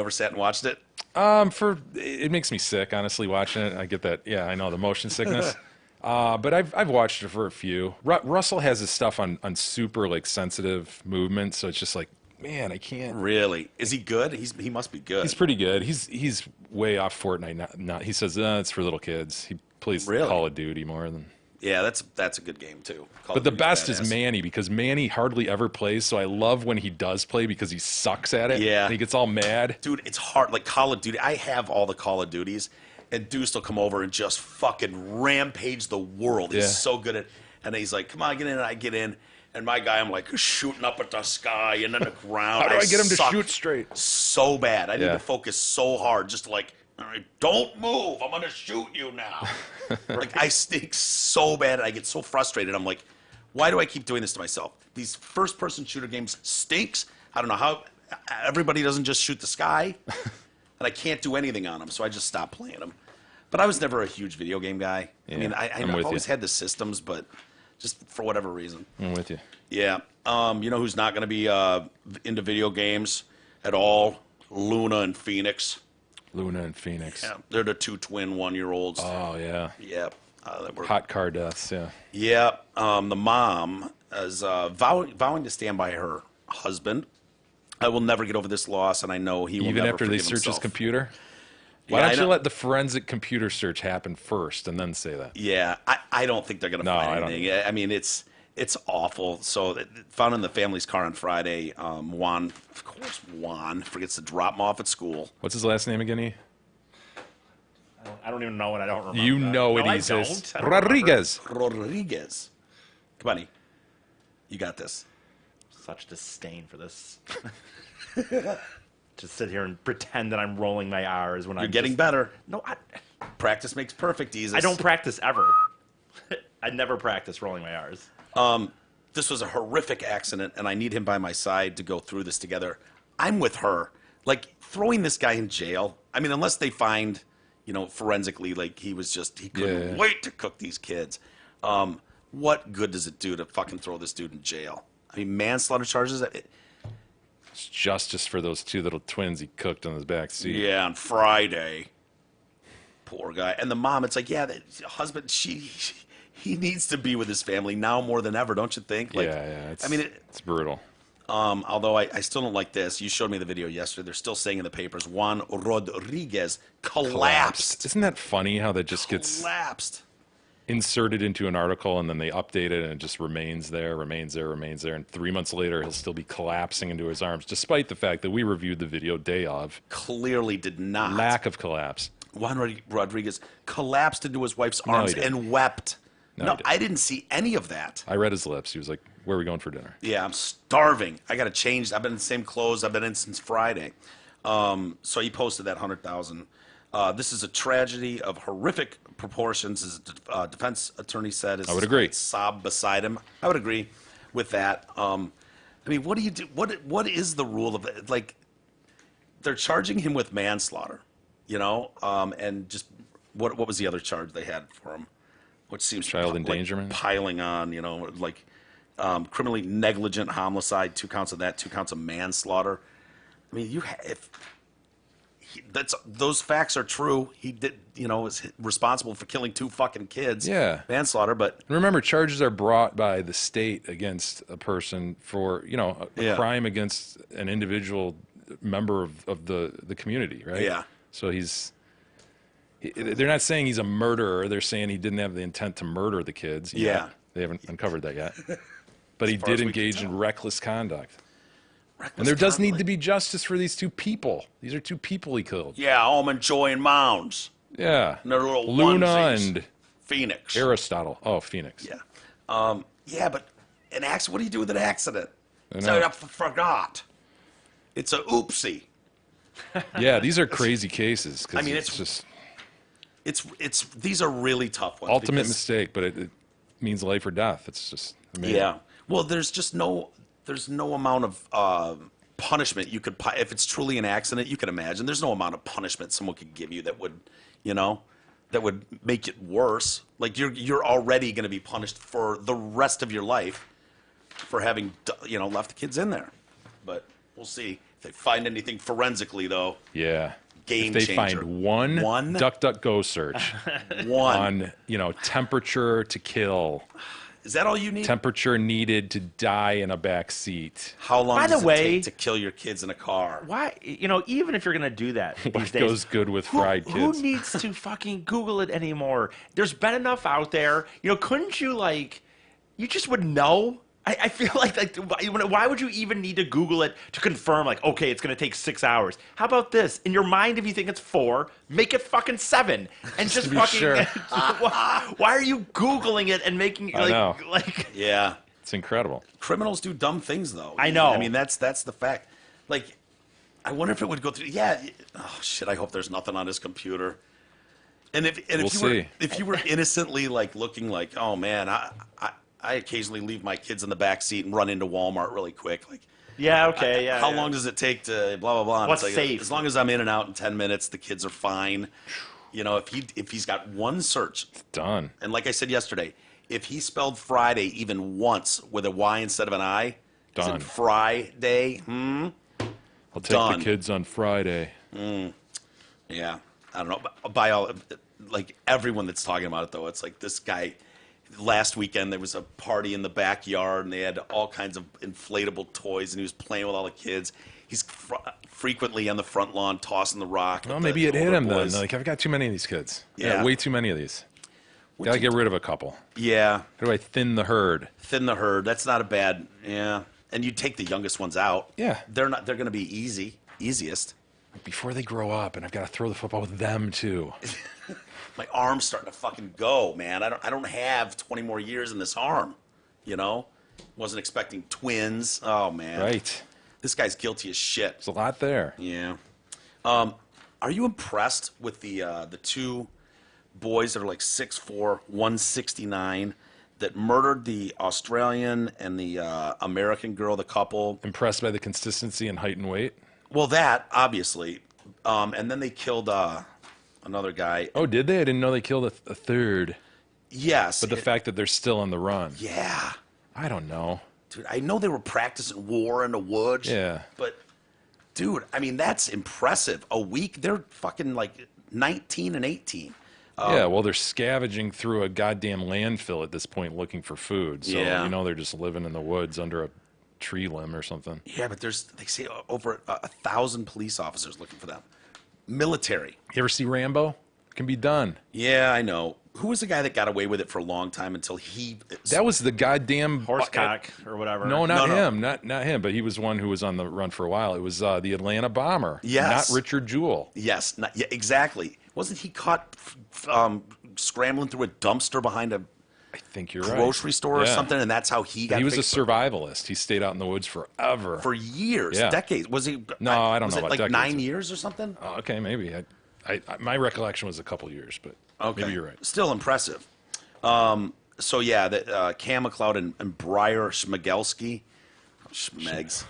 ever sat and watched it? It makes me sick, honestly, watching it. I get that. Yeah, I know the motion sickness. But I've watched it for a few. Russell has his stuff on super like sensitive movements, so it's just like, man, I can't. Really? Is he good? He must be good. He's pretty good. He's way off Fortnite. Not he says it's for little kids. He plays Really? Call of Duty more than. Yeah, that's a good game too. Call But of the Duty's best badass. is Manny, because Manny hardly ever plays, so I love when he does play because he sucks at it. Yeah. And he gets all mad. Dude, it's hard. Like Call of Duty, I have all the Call of Duties, and Deuce will come over and just fucking rampage the world. He's Yeah. so good at, and he's like, "Come on, get in." And I get in, and my guy, I'm like shooting up at the sky and then the ground. How do I get him to suck shoot straight? so bad? I need Yeah. to focus so hard, just to like, all right, don't move. I'm gonna shoot you now. Like I stink so bad, and I get so frustrated. I'm like, why do I keep doing this to myself? These first-person shooter games stinks. I don't know how everybody doesn't just shoot the sky, and I can't do anything on them, so I just stopped playing them. But I was never a huge video game guy. I mean, I'm I've with always you. had the systems, but just for whatever reason. I'm with you. Yeah. You know who's not going to be into video games at all? Luna and Phoenix. Luna and Phoenix. Yeah, they're the two twin 1-year-olds. Oh yeah. Yeah. They were, Hot car deaths. Yeah. yeah. The mom is vowing to stand by her husband. I will never get over this loss, and I know he will Even never after they forgive search his himself. computer. Why Yeah, I don't you know. let the forensic computer search happen first and then say that? Yeah, I don't think they're going to No, find I don't anything. I mean, it's awful. So found in the family's car on Friday. Juan, of course, Juan forgets to drop him off at school. What's his last name again? I don't even know, and I don't remember. You know it No, I is. don't. I don't remember. Rodriguez. Rodriguez. Come on, you got this. Such disdain for this. Just sit here and pretend that I'm rolling my R's when You're I'm getting just, better. No, Practice makes perfect, Jesus. I don't practice ever. I never practice rolling my R's. This was a horrific accident, and I need him by my side to go through this together. I'm with her. Like, throwing this guy in jail, I mean, unless they find, forensically, like, he couldn't Yeah. wait to cook these kids. What good does it do to fucking throw this dude in jail? I mean, manslaughter charges? It's justice for those two little twins he cooked on his back seat. Yeah, on Friday. Poor guy. And the mom, it's like, yeah, the husband, he needs to be with his family now more than ever, don't you think? Like, Yeah. It's, I mean, it's brutal. although I still don't like this. You showed me the video yesterday. They're still saying in the papers, Juan Rodriguez collapsed. Isn't that funny how that just gets Collapsed. inserted into an article and then they update it and it just remains there. And 3 months later, he'll still be collapsing into his arms, despite the fact that we reviewed the video day of. Clearly did not. Lack of collapse. Juan Rodriguez collapsed into his wife's he arms didn't. and wept. No, No, he didn't. I didn't see any of that. I read his lips. He was like, "Where are we going for dinner?" Yeah, I'm starving. I got to change. I've been in the same clothes I've been in since Friday. So he posted that 100,000. This is a tragedy of horrific proportions, as a defense attorney said. I would agree. Sobbed beside him. I would agree with that. I mean, what do you do? What is the rule of it? Like, they're charging him with manslaughter, and just what was the other charge they had for him? Which seems Child like endangerment? piling on, like criminally negligent homicide, 2 counts of that, 2 counts of manslaughter. I mean, those facts are true. He did, was responsible for killing 2 fucking kids. Yeah. Manslaughter, but And remember, charges are brought by the state against a person for, a Yeah. crime against an individual member of the community, right? Yeah. So they're not saying he's a murderer. They're saying he didn't have the intent to murder the kids. Yeah. They haven't uncovered that yet. But he far as did we can engage in tell. reckless conduct. reckless And there does need conduct. to be justice for these 2 people. These are 2 people he killed. Yeah, Almond Joy and Mounds. Yeah. And their little Luna onesies. and Phoenix. Aristotle. Oh, Phoenix. Yeah. Yeah, but an accident. What do you do with an accident? I So know. I forgot. It's a oopsie. Yeah, these are crazy cases. 'Cause I mean, it's it's- just it's these are really tough ones. Ultimate because- mistake, but it means life or death. It's just amazing. Yeah. Well, there's no amount of punishment you could if it's truly an accident. You can imagine there's no amount of punishment someone could give you that would, that would make it worse. Like you're already going to be punished for the rest of your life for having left the kids in there. But we'll see if they find anything forensically though. Yeah. Game if they changer. find one DuckDuckGo search on, temperature to kill, Is that all you need? temperature needed to die in a back seat. How long By does the it way- take to kill your kids in a car? Why, even if you're gonna do that these What days, goes good with fried who kids? needs to fucking Google it anymore? There's been enough out there. Couldn't you you just would know? I feel like why would you even need to Google it to confirm okay, it's gonna take 6 hours? How about this? In your mind, if you think it's 4, make it fucking 7, and just be fucking. sure. Why are you Googling it and making I know. Yeah. It's incredible. Criminals do dumb things, though. I know. I mean, that's the fact. I wonder if it would go through. Yeah. Oh shit! I hope there's nothing on his computer. And if We'll see. if you were innocently looking oh man, I occasionally leave my kids in the back seat and run into Walmart really quick. Yeah. Okay. Yeah. How yeah. long does it take to blah blah blah? And What's it's safe? As long as I'm in and out in 10 minutes, the kids are fine. If he's got one search, Done. and like I said yesterday, if he spelled Friday even once with a Y instead of an I, is Done. it Friday? I'll take Done. the kids on Friday. Yeah, I don't know. By all, everyone that's talking about it though, it's this guy. Last weekend there was a party in the backyard, and they had all kinds of inflatable toys, and he was playing with all the kids. He's frequently on the front lawn tossing the rock. Well, with maybe the it hit older him then. boys. I've got too many of these kids. Yeah. Way too many of these. Gotta get rid of a couple. Yeah, How do I thin the herd? thin the herd. That's not a bad. Yeah, and you take the youngest ones out. Yeah. They're going to be easiest. Before they grow up, and I've got to throw the football with them too. My arm's starting to fucking go, man. I don't have 20 more years in this arm. Wasn't expecting twins. Oh man. Right. This guy's guilty as shit. There's a lot there. Yeah. Are you impressed with the two boys that are 6'4", 169 that murdered the Australian and the American girl, the couple? Impressed by the consistency and height and weight. Well, that obviously, and then they killed another guy. Oh, did they? I didn't know they killed a third. Yes, But the fact that they're still on the run. yeah, I don't know. dude. I know they were practicing war in the woods. Yeah. but dude, I mean that's impressive. A week, they're fucking 19 and 18. Yeah, well, they're scavenging through a goddamn landfill at this point looking for food. So, Yeah. they're just living in the woods under a tree limb or something. Yeah, but they say over 1,000 police officers looking for them. Military. You ever see Rambo? It can be done. Yeah, I know. Who was the guy that got away with it for a long time until he? That was the goddamn Horsecock or whatever. No, not No. him. Not him. But he was one who was on the run for a while. It was the Atlanta bomber. Yes. Not Richard Jewell. Yes, yeah, exactly. Wasn't he caught scrambling through a dumpster behind a I think you're right. grocery store or Yeah. something, and that's how he got? He was a fixed survivalist. He stayed out in the woods forever. for years, Yeah. decades. Was he? No, I don't was know it about decades. 9 years or something? Oh, okay, maybe. I my recollection was a couple years, but Okay, maybe you're right. Still impressive. So yeah, Cam McLeod and Briar Schmegelski, Schmegs,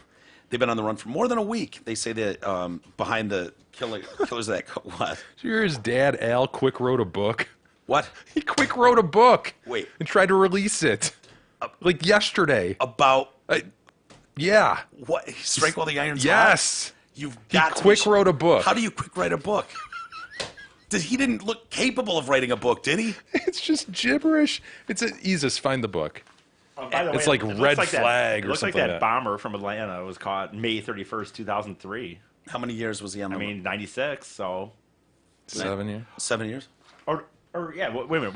they've been on the run for more than a week. They say that behind the killers of that what? So you're his dad, Al, quick wrote a book. What? He quick wrote a book. Wait. And tried to release it. Like yesterday. About Yeah. what? Strike while the iron's hot? Yes. You've He got to quick be- wrote a book. How do you quick write a book? He didn't look capable of writing a book, did he? It's just gibberish. Easiest, find the book. By the It's way, like it looks red that- flag It or looks like something that like that. bomber from Atlanta was caught May 31st, 2003. How many years was he on the I mean, 96. So, 7 years. 7 years? or yeah. Wait a minute.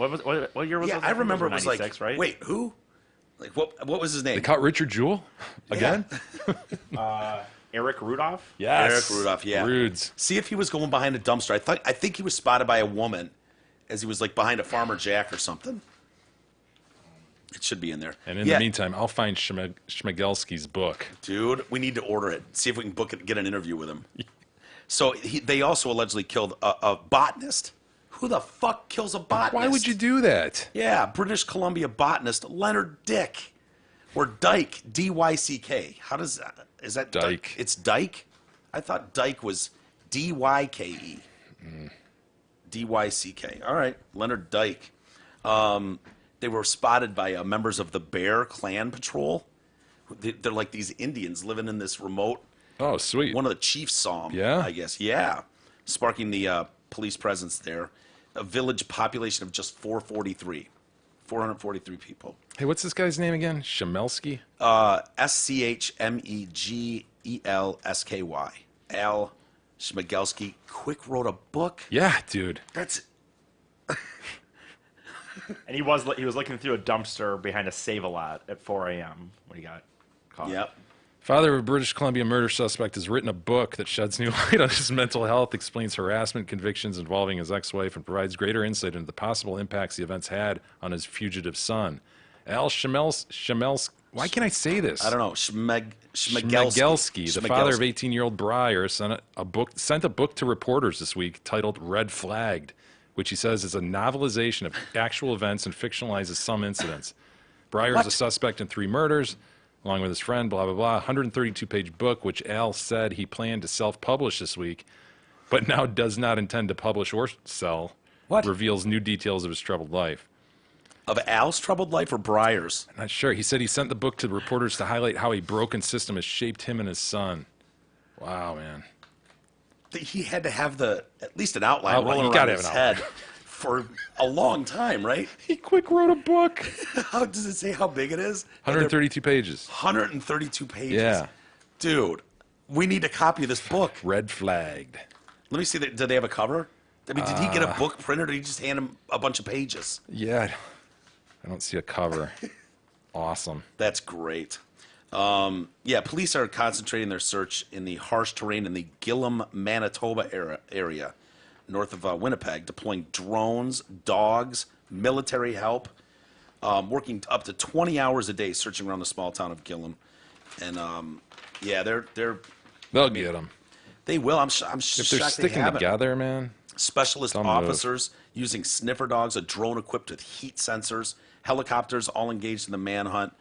What year was Yeah, it? I remember it was 96, right? Wait, who? What was his name? They caught Richard Jewell again. Eric Rudolph. Yes. Eric Rudolph, yeah. Rudes. See if he was going behind a dumpster. I think he was spotted by a woman as he was behind a Farmer Jack or something. It should be in there. And in Yeah, the meantime, I'll find Schmegelski's book. dude, we need to order it. See if we can get an interview with him. So they also allegedly killed a botanist Who the fuck kills a botanist? Why would you do that? Yeah, British Columbia botanist Leonard Dick. Or Dyke, D-Y-C-K. How does that, is that Dyke. It's Dyke? I thought Dyke was D-Y-K-E. D-Y-C-K. All right, Leonard Dyke. They were spotted by members of the Bear Clan Patrol. They're like these Indians living in this remote. Oh, sweet. One of the chiefs saw them, Yeah? I guess. Yeah. Sparking the police presence there. A village population of just 443 people. Hey, what's this guy's name again? Schmelski? S-C-H-M-E-G-E-L-S-K-Y. Al Schmegelski. Quick wrote a book. Yeah, dude. That's And he was looking through a dumpster behind a Save-A-Lot at 4 a.m. when he got caught. yep. Father of a British Columbia murder suspect has written a book that sheds new light on his mental health, explains harassment convictions involving his ex-wife, and provides greater insight into the possible impacts the events had on his fugitive son. Al Schmelski. Why can't I say this? I don't know. Schmegelski, the father of 18-year-old Breyer, sent a book to reporters this week titled Red Flagged, which he says is a novelization of actual events and fictionalizes some incidents. Breyer is a suspect in 3 murders, along with his friend, blah, blah, blah. 132-page book, which Al said he planned to self-publish this week, but now does not intend to publish or sell, reveals new details of his troubled life. Of Al's troubled life or Breyer's? I'm not sure. He said he sent the book to reporters to highlight how a broken system has shaped him and his son. Wow, man. He had to have at least an outline Outline. rolling You around gotta his have an head for a long time, right? He quick wrote a book. How does it say how big it is? 132 pages. 132 pages. Yeah. Dude, we need a copy of this book. Red Flagged. Let me see. Did they have a cover? I mean, did he get a book printed or did he just hand him a bunch of pages? Yeah. I don't see a cover. Awesome. That's great. Yeah, police are concentrating their search in the harsh terrain in the Gillam, Manitoba area, north of Winnipeg, deploying drones, dogs, military help, working up to 20 hours a day searching around the small town of Gillam. And, yeah, They'll get them. they will. I'm If they're shocked they sticking haven't. together, man. Specialist They'll move. officers using sniffer dogs, a drone equipped with heat sensors, helicopters all engaged in the manhunt.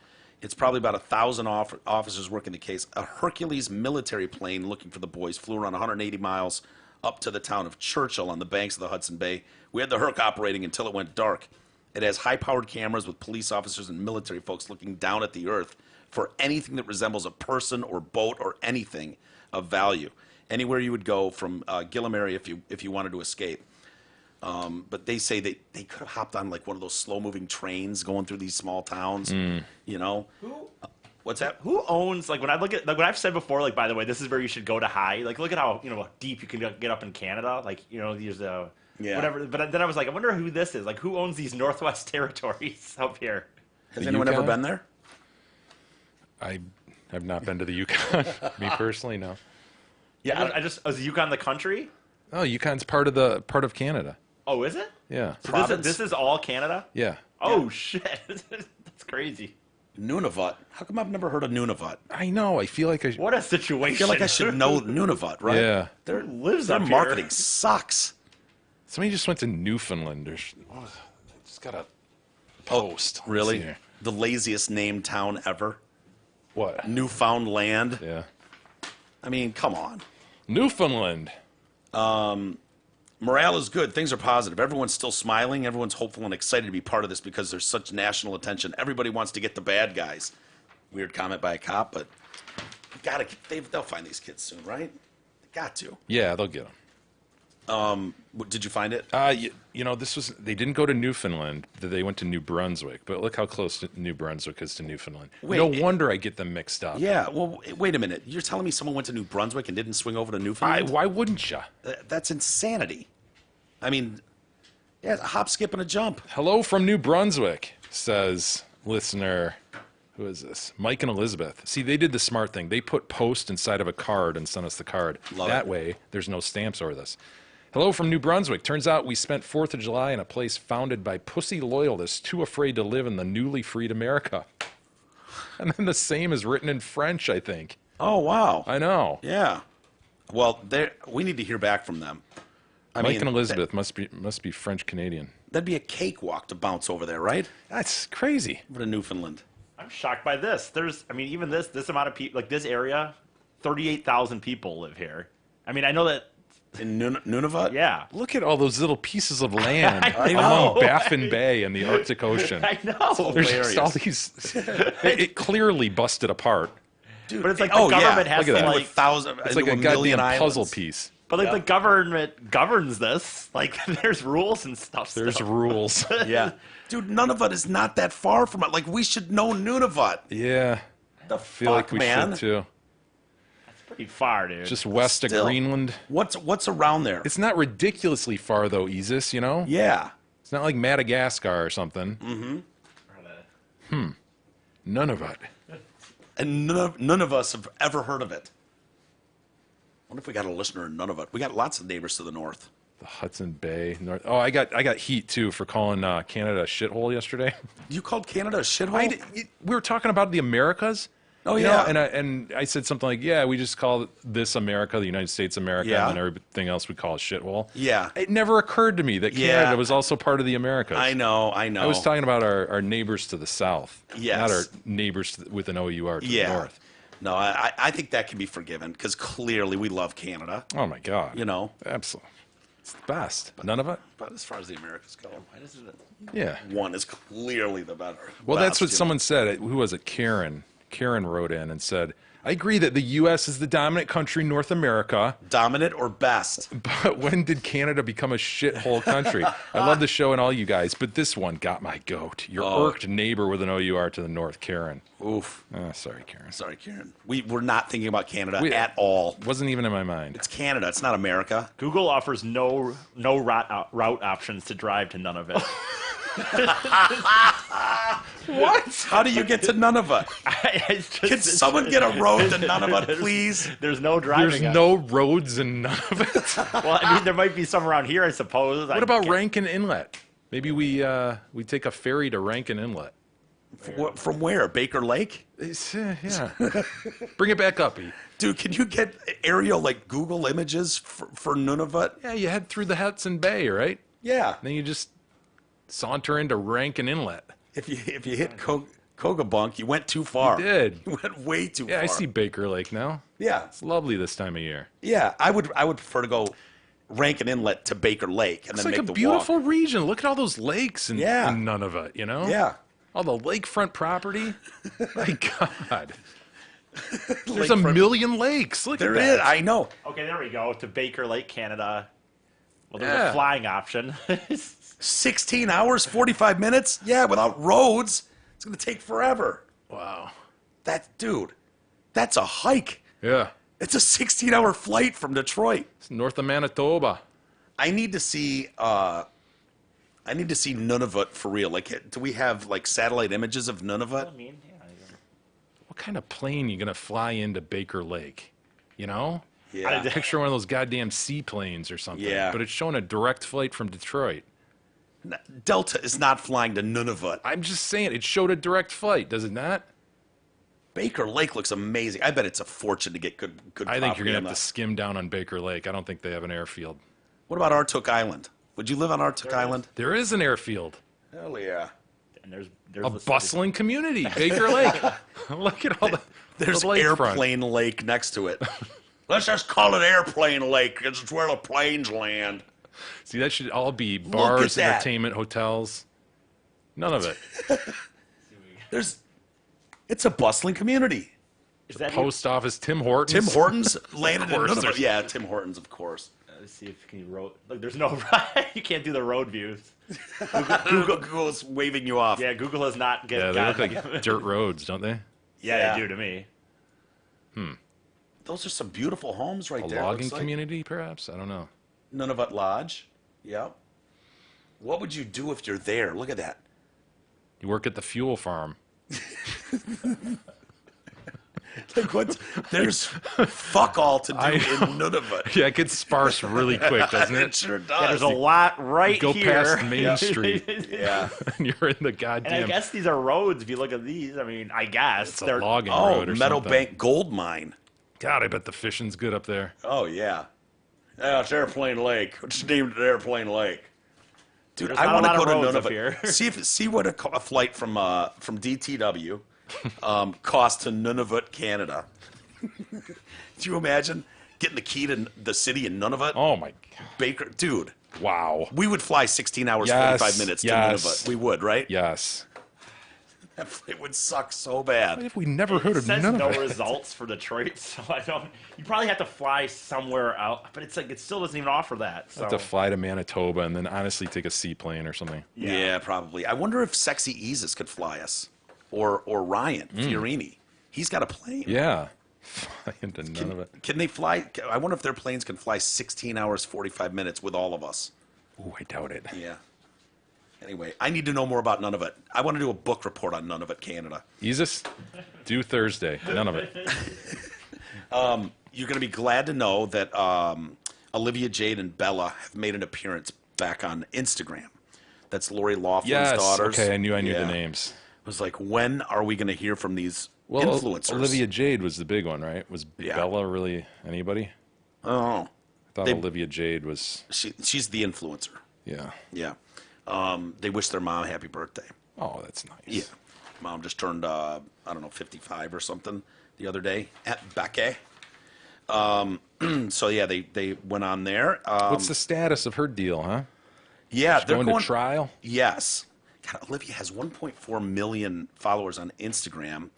It's probably about 1,000 officers working the case. A Hercules military plane looking for the boys flew around 180 miles up to the town of Churchill on the banks of the Hudson Bay. We had the Herc operating until it went dark. It has high-powered cameras with police officers and military folks looking down at the earth for anything that resembles a person or boat or anything of value. Anywhere you would go from Gillam area if you wanted to escape. But they say they could have hopped on like one of those slow-moving trains going through these small towns. You know, what's that? Who owns, like, when I look at, like, what I've said before, like, by the way, this is where you should go to hide. Like, look at how, deep you can get up in Canada. Like, there's whatever. But then I was like, I wonder who this is. Like, who owns these Northwest Territories up here? Has The anyone ever Yukon? been there? I have not been to the Yukon. Me personally, no. Yeah, is Yukon the country? Oh, Yukon's part of Canada. Oh, is it? Yeah. So Province? this is all Canada? Yeah. Oh, shit. That's crazy. Nunavut. How come I've never heard of Nunavut? I know. I feel like I What a situation. I feel like I should know Nunavut, right? Yeah. Their lives their up here? marketing sucks. Somebody just went to Newfoundland. Just got a post. Let's Really? see here. The laziest named town ever. What? Newfoundland. Yeah. I mean, come on. Newfoundland. Morale is good. Things are positive. Everyone's still smiling. Everyone's hopeful and excited to be part of this because there's such national attention. Everybody wants to get the bad guys. Weird comment by a cop, but they'll find these kids soon, right? They got to. Yeah, they'll get them. Did you find it? They didn't go to Newfoundland. They went to New Brunswick. But look how close New Brunswick is to Newfoundland. Wait, no wonder I get them mixed up. Yeah. Well, wait a minute. You're telling me someone went to New Brunswick and didn't swing over to Newfoundland? Why wouldn't you? That's insanity. I mean, yeah, a hop, skip, and a jump. Hello from New Brunswick, says listener. Who is this? Mike and Elizabeth. See, they did the smart thing. They put post inside of a card and sent us the card. Love that it. way, there's no stamps over this. Hello from New Brunswick. Turns out we spent 4th of July in a place founded by pussy loyalists too afraid to live in the newly freed America. And then the same is written in French, I think. Oh, wow. I know. Yeah. Well, we need to hear back from them. Mike mean, and Elizabeth must be French Canadian. That'd be a cakewalk to bounce over there, right? That's crazy. Over to Newfoundland. I'm shocked by this. Even this amount of people, like this area, 38,000 people live here. I mean, I know that. In Nunavut? Yeah. Look at all those little pieces of land I along know. Baffin Bay and the Arctic Ocean. I know. There's just all these. It clearly busted apart. Dude, But it's like the government has Look at to that. like. It's like a goddamn puzzle piece. But like the government governs this. Like there's rules and stuff. There's still. rules. Yeah. Dude, Nunavut is not that far from it. Like, we should know Nunavut. Yeah, The I feel fuck, like we man? should too. Pretty far, dude. Just west of Still. Greenland. What's around there? It's not ridiculously far though, Isis. You know, Yeah. it's not like Madagascar or something. None of it. And none of us have ever heard of it. I wonder if we got a listener in Nunavut. We got lots of neighbors to the north. The Hudson Bay. North. Oh, I got heat too for calling Canada a shithole yesterday. You called Canada a shithole? We were talking about the Americas. Oh, you yeah. know, and I said something like, yeah, we just call this America, the United States America, Yeah. and then everything else we call a shithole. Yeah. It never occurred to me that Yeah. Canada was also part of the Americas. I know. I was talking about our neighbors to the south, Yes. not our neighbors with an OUR to the Yeah. north. No, I think that can be forgiven because clearly we love Canada. Oh my God! You know. Absolutely, it's the best. None of it. But as far as the Americas go, why doesn't it? Yeah. One is clearly the better. Well, that's what best, you know. someone said. Who was it? Karen. Karen wrote in and said, I agree that the U.S. is the dominant country in North America, Dominant or best? but when did Canada become a shithole country? I love the show and all you guys, but this one got my goat. Your irked neighbor with an OUR to the north, Karen. Oof. Sorry, Karen. Sorry, Karen. We're not thinking about Canada We- at all. Wasn't even in my mind. It's Canada. It's not America. Google offers no route options to drive to none of it. What? How do you get to Nunavut? Can someone get a road to Nunavut, please? There's no driving. There's on it. no roads and none of it. Well, I mean, there might be some around here, I suppose. What about Rankin Inlet? Maybe we take a ferry to Rankin Inlet. From where? Baker Lake? Yeah. Bring it back up, E. Dude, can you get aerial, like, Google images for Nunavut? Yeah, you head through the Hudson Bay, right? Yeah. Then you just saunter into Rankin Inlet. If you hit Kogabunk, you went too far. You did. You went way too Yeah, far. I see Baker Lake now. Yeah. It's lovely this time of year. Yeah, I would prefer to go Rankin Inlet to Baker Lake and It's then like make a the beautiful walk. region. Look at all those lakes and, Yeah. and none of it, you know? Yeah. All the lakefront property. My God. There's a Lakefront- million lakes. Look There at that. is. I know. Okay, there we go. To Baker Lake, Canada. Well, there's Yeah. a flying option. 16 hours, 45 minutes? Yeah, without roads. It's going to take forever. Wow. Dude, that's a hike. Yeah. It's a 16-hour flight from Detroit. It's north of Manitoba. I need to see Nunavut for real. Like, do we have like satellite images of Nunavut? What kind of plane you going to fly into Baker Lake? You know? Yeah. Picture one of those goddamn seaplanes or something. Yeah. But it's showing a direct flight from Detroit. Delta is not flying to Nunavut. I'm just saying, it showed a direct flight, does it not? Baker Lake looks amazing. I bet it's a fortune to get good I think you're property going to on have to that. skim down on Baker Lake. I don't think they have an airfield. What about Artuk Island? Would you live on Artuk Island? There is an airfield. Hell yeah. And there's A the- bustling community, Baker Lake. Look at all the There's the lakefront. Airplane Lake next to it. Let's just call it Airplane Lake because it's where the planes land. See, that should all be at bars, that. entertainment, hotels. None of it. It's a bustling community. Is that Post office, Tim Hortons. Tim Hortons landed in course Nunavut. there's- Yeah, Tim Hortons, of course. Let's see if can you road. Look, there's no. You can't do the road views. Google's waving you off. Yeah, Google has not Yeah, they look gotten. like dirt roads, don't they? Yeah, Yeah. they do to me. Those are some beautiful homes right A there. logging Looks like community, perhaps? I don't know. Nunavut Lodge. Yep. What would you do if you're there? Look at that. You work at the fuel farm. Like what? There's fuck all to do I in know. Nunavut. Yeah, it gets sparse really quick, doesn't It it? sure does. Yeah, there's a lot right Go here. past Main Street, Yeah. and you're in the And I goddamn guess these are roads. If you look at these, I mean, I guess it's a they're logging Oh, road or something. Meadowbank Gold Mine. God, I bet the fishing's good up there. Oh yeah. Yeah, it's Airplane Lake. It's named Airplane Lake. Dude, There's I not a want to lot go of to roads up Nunavut. here. See what a flight from DTW costs to Nunavut, Canada. Do you imagine getting the key to the city in Nunavut? Oh my God. Baker, dude, Wow. we would fly 16 hours, Yes, 45 minutes to yes. Nunavut. We would, right? Yes. It would suck so bad. If we never heard It of says none no of it. results for Detroit, so I don't. You probably have to fly somewhere out, but it's like it still doesn't even offer that. So Have to fly to Manitoba and then honestly take a seaplane or something. Yeah. Probably. I wonder if Sexy Eases could fly us, or Ryan Fiorini. He's got a plane. Yeah. Fly into none of it. Can they fly? I wonder if their planes can fly 16 hours, 45 minutes with all of us. Ooh, I doubt it. Yeah. Anyway, I need to know more about Nunavut. I want to do a book report on Nunavut, Canada. Easus? Due Thursday. None of it. You're going to be glad to know that Olivia Jade and Bella have made an appearance back on Instagram. That's Lori Laughlin's Yes. daughters. Okay, I knew Yeah. the names. It was like, when are we going to hear from these Well, influencers? Olivia Jade was the big one, right? Was Yeah. Bella really anybody? Oh, I thought They- Olivia Jade was. she's the influencer. Yeah. Yeah. They wish their mom happy birthday. Oh, that's nice. Yeah. Mom just turned, I don't know, 55 or something the other day at Becke. So, yeah, they went on there. What's the status of her deal, huh? Yeah, they're Going to trial? Yes. God, Olivia has 1.4 million followers on Instagram.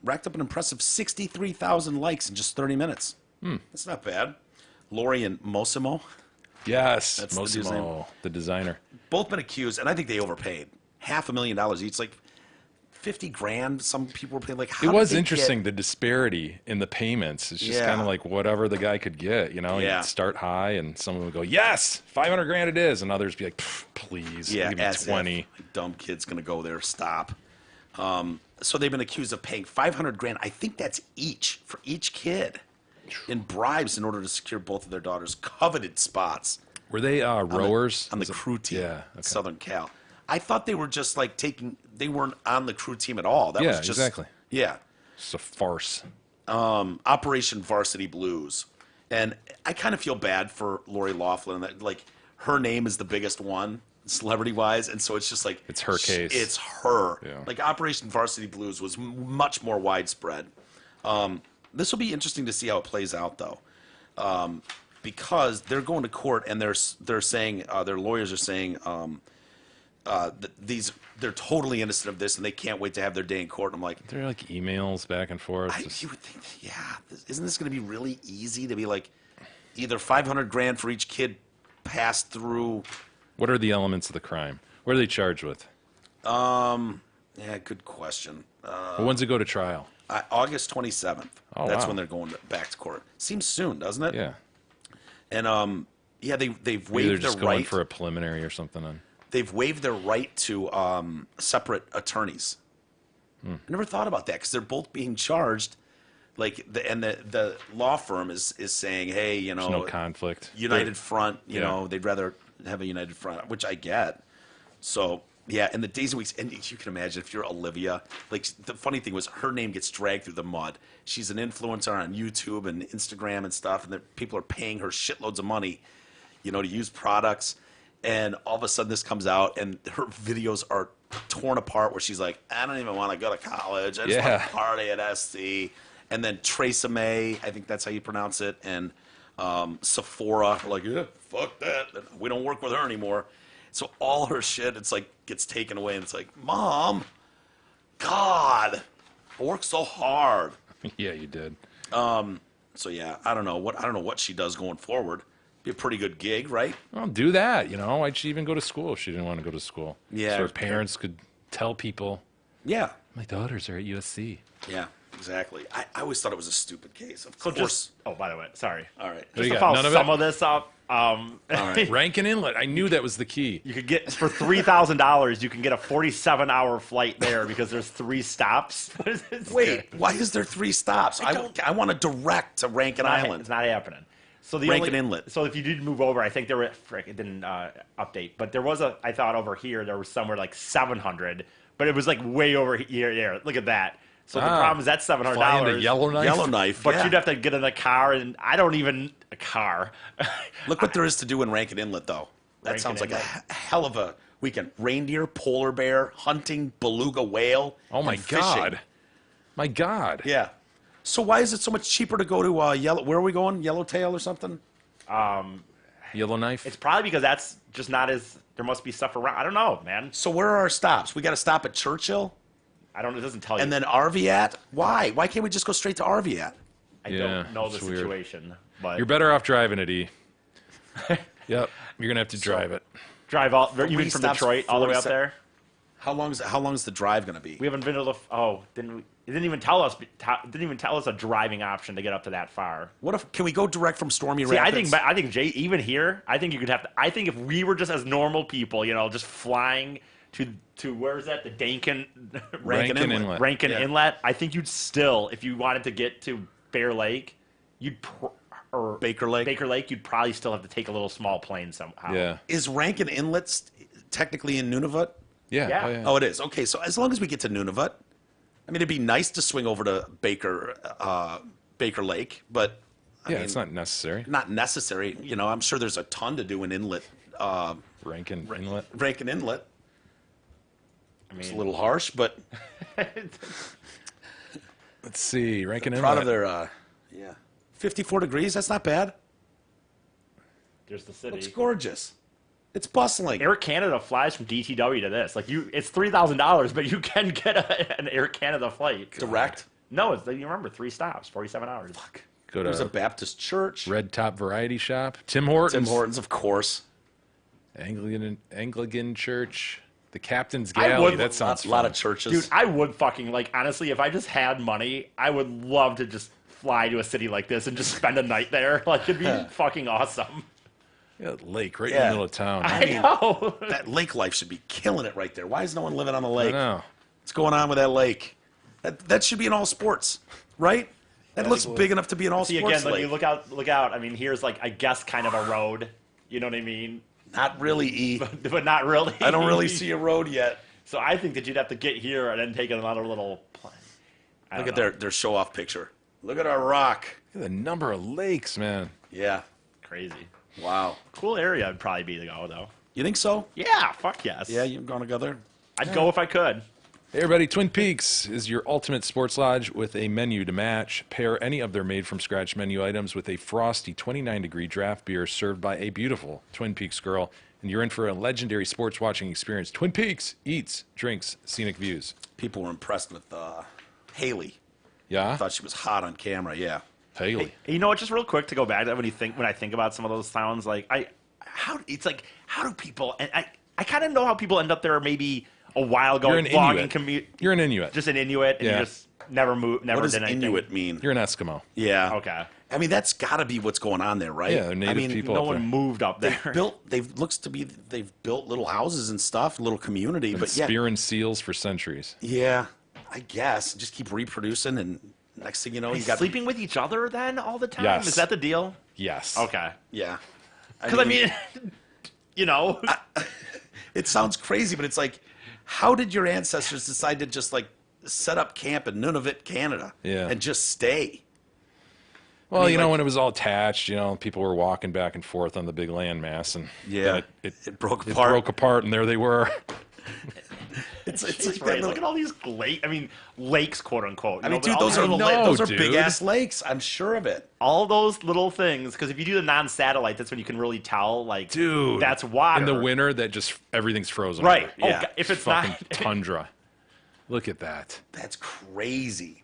Racked up an impressive 63,000 likes in just 30 minutes. That's not bad. Lori and Mosimo, Yes. That's the dude's Mosimo, the designer. both been accused, and I think they overpaid. $500,000 each, like 50 grand. Some people were paying like, how It did was they interesting, get- the disparity in the payments. It's just Yeah. kind of like whatever the guy could get, you know? Yeah. You'd start high, and someone would go, yes, 500 grand it is. And others be like, please, Yeah, give me as 20. if dumb kid's gonna go there. Stop. So they've been accused of paying 500 grand. I think that's each for each kid in bribes in order to secure both of their daughters' coveted spots Were they rowers? on the Was it- crew team Yeah. at Southern Cal. I thought they were just like they weren't on the crew team at all. That Yeah, was just exactly. Yeah. It's a farce. Operation Varsity Blues. And I kind of feel bad for Lori Laughlin that like her name is the biggest one celebrity wise, and so it's just like It's her case. It's her. Yeah. Like Operation Varsity Blues was much more widespread. This will be interesting to see how it plays out though, because they're going to court and they're saying their lawyers are saying that they're totally innocent of this and they can't wait to have their day in court. And I'm like, They're like emails back and forth. you would think, yeah, isn't this going to be really easy to be like either 500 grand for each kid passed through? What are the elements of the crime? What are they charged with? Yeah, good question. Well, when's it go to trial? August 27th. Oh, That's wow. when they're going back to court. Seems soon, doesn't it? Yeah. And yeah, they've They're waived just their going right. for a preliminary or something. On. They've waived their right to separate attorneys. I never thought about that because they're both being charged. Like the law firm is saying, hey, you know, There's no conflict. United Front, you Yeah. know, they'd rather have a United Front, which I get. So, yeah, in the days and weeks, and you can imagine if you're Olivia, like the funny thing was her name gets dragged through the mud. She's an influencer on YouTube and Instagram and stuff, and people are paying her shitloads of money, you know, to use products. And all of a sudden this comes out and her videos are torn apart where she's like, I don't even want to go to college. I just want Yeah. to party at SC. And then Theresa May, I think that's how you pronounce it, and Sephora are like, yeah, fuck that. We don't work with her anymore. So all her shit, it's like gets taken away, and it's like, Mom, God, I work so hard. Yeah, you did. So yeah, I don't know what she does going forward. Be a pretty good gig, right? Well, do that. You know, why'd she even go to school if she didn't want to go to school? Yeah. So her parents could tell people, Yeah, my daughters are at USC. yeah, exactly. I always thought it was a stupid case. Of So course. just by the way, sorry. All right. What do Just you to got? follow None of some it? of this up. Rankin Inlet. I knew that was the key. You could get for $3,000. You can get a 47-hour flight there because there's 3 stops. Wait, why is there 3 stops? I want to direct to Rankin Island. It's not happening. So the Rankin only, Inlet. So if you did move over, I think there were. Frick, it didn't update, but there was a. I thought over here there was somewhere like 700, but it was like way over here. There, look at that. So the problem is that's $700. Fly into Yellowknife. Yellowknife, But yeah. you'd have to get in a car, and I don't even. a car. Look what there is to do in Rankin Inlet, though. That Rankin sounds like a Inlet. hell of a weekend. Reindeer, polar bear, hunting, beluga whale. Oh my and fishing. God. My God. Yeah. So why is it so much cheaper to go to Yellow? Where are we going? Yellowtail or something? Yellowknife. It's probably because that's just not as. There must be stuff around. I don't know, man. So where are our stops? We got to stop at Churchill I don't. It doesn't tell you. and then Arviat. Why? Why can't we just go straight to Arviat? I Yeah, don't know the it's weird. situation, but You're better off driving it, E. Yep. You're gonna have to drive it. drive all. You mean from stops, Detroit all the way up 47 there? How long is the drive going to be? We haven't been to the. Oh, didn't we? It didn't even tell us. Didn't even tell us a driving option to get up to that far. What if can we go direct from Stormy See, Rapids? I think Jay, even here, I think you could have to. I think if we were just as normal people, just flying to where is that? The Rankin Rankin Inlet. Rankin Yeah. Inlet. I think you'd still, if you wanted to get to Bear Lake, or Baker Lake? Baker Lake, you'd probably still have to take a little small plane somehow. Yeah. Is Rankin Inlet technically in Nunavut? Yeah. Yeah. Oh, yeah. Oh, it is. Okay, so as long as we get to Nunavut, I mean, it'd be nice to swing over to Baker Lake, but Yeah, it's not necessary. not necessary. I'm sure there's a ton to do in Inlet, Rankin Inlet. Rankin Inlet. I It's a mean, little harsh, but Let's see. Rankin proud Inlet. of their 54 degrees. That's not bad. there's the Looks city. gorgeous. It's bustling. Air Canada flies from DTW to this. Like it's $3,000, but you can get an Air Canada flight Direct. No, you remember 3 stops, 47 hours. Go There's a to Baptist church. Red Top Variety Shop. Tim Hortons. Tim Hortons, of course. Anglican Church. The Captain's I Galley. would- That sounds A lot fun. of churches. Dude, I would fucking honestly, if I just had money, I would love to just fly to a city like this and just spend a night there. Like it'd be fucking awesome. Yeah, lake right in Yeah. the middle of town. I know. That lake life should be killing it right there. Why is no one living on the lake? know. What's going on with that lake? That should be in all sports, right? That looks big enough to be in all See sports again, when lake. you look out. I mean, here's like I guess kind of a road. You know what I mean? Not really, E. But not really. I don't really see a road yet. So I think that you'd have to get here and then take another little plane. Look at their show-off picture. Look at our rock. Look at the number of lakes, man. Yeah. Crazy. Wow. Cool area would probably be to go though. You think so? Yeah, fuck yes. Yeah, you're going to go there? I'd go if I could. Hey everybody, Twin Peaks is your ultimate sports lodge with a menu to match. Pair any of their made-from-scratch menu items with a frosty 29-degree draft beer served by a beautiful Twin Peaks girl, and you're in for a legendary sports watching experience. Twin Peaks eats, drinks, scenic views. People were impressed with Haley. Yeah? I thought she was hot on camera, yeah. Haley. You know what? Just real quick to go back to that, when I think about some of those towns, like how do people? And I kind of know how people end up there maybe a while ago, You're an logging Inuit. commute, You're an Inuit. just an Inuit, and Yeah. you just never moved, never What does did anything. Inuit mean? You're an Eskimo. Yeah. Okay. I mean, that's got to be what's going on there, right? Yeah, they're native I mean, people. No up one there. moved up there. They've built little houses and stuff, little community, Been but yeah, spearing seals for centuries. yeah, I guess just keep reproducing, and next thing you know, you got Sleeping with each other then all the time? Yes. Is that the deal? Yes. Okay. Yeah, Because I mean, it sounds crazy, but it's like, how did your ancestors decide to just like set up camp in Nunavut, Canada, Yeah. and just stay? Well, mean, like- when it was all attached, people were walking back and forth on the big landmass, and Yeah, then it broke it apart. broke apart, and there they were. It's It's like that right. little- Look at all these lakes, quote unquote. I mean, but dude, all those the- are know, those are dude. big ass lakes. I'm sure of it. all those little things. Because if you do the non-satellite, that's when you can really tell. Like, Dude, that's water in the winter that just everything's frozen. Right. over. Oh, Yeah. God, if it's Fucking not, tundra. Look at that. That's crazy.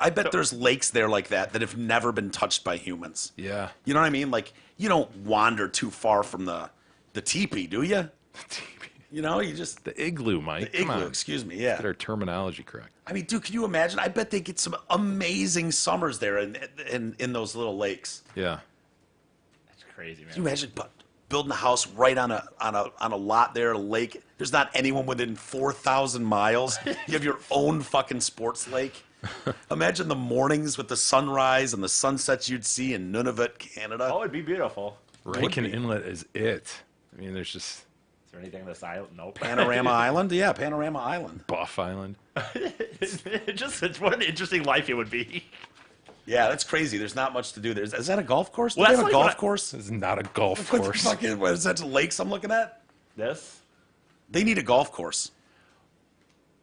I bet there's lakes there like that have never been touched by humans. Yeah. You know what I mean? Like, you don't wander too far from the teepee, do you? You just The igloo, Mike. the Come igloo. on. Excuse me. Get Yeah. our terminology correct. I mean, dude, can you imagine? I bet they get some amazing summers there in those little lakes. Yeah. That's crazy, man. Can you imagine building a house right on a lot there, a lake? There's not anyone within 4,000 miles. You have your own fucking sports lake. Imagine the mornings with the sunrise and the sunsets you'd see in Nunavut, Canada. Oh, it'd be beautiful. Rankin be. Inlet is it. I mean, there's just Is there anything on this island? Nope. Panorama Island? Yeah, Panorama Island. Buff Island. It's what an interesting life it would be. Yeah, that's crazy. There's not much to do there. Is that a golf course? Do Well, they that's have a like golf when I- course? This is not a golf What the course. fucking, what is that, the lakes I'm looking at? This. They need a golf course.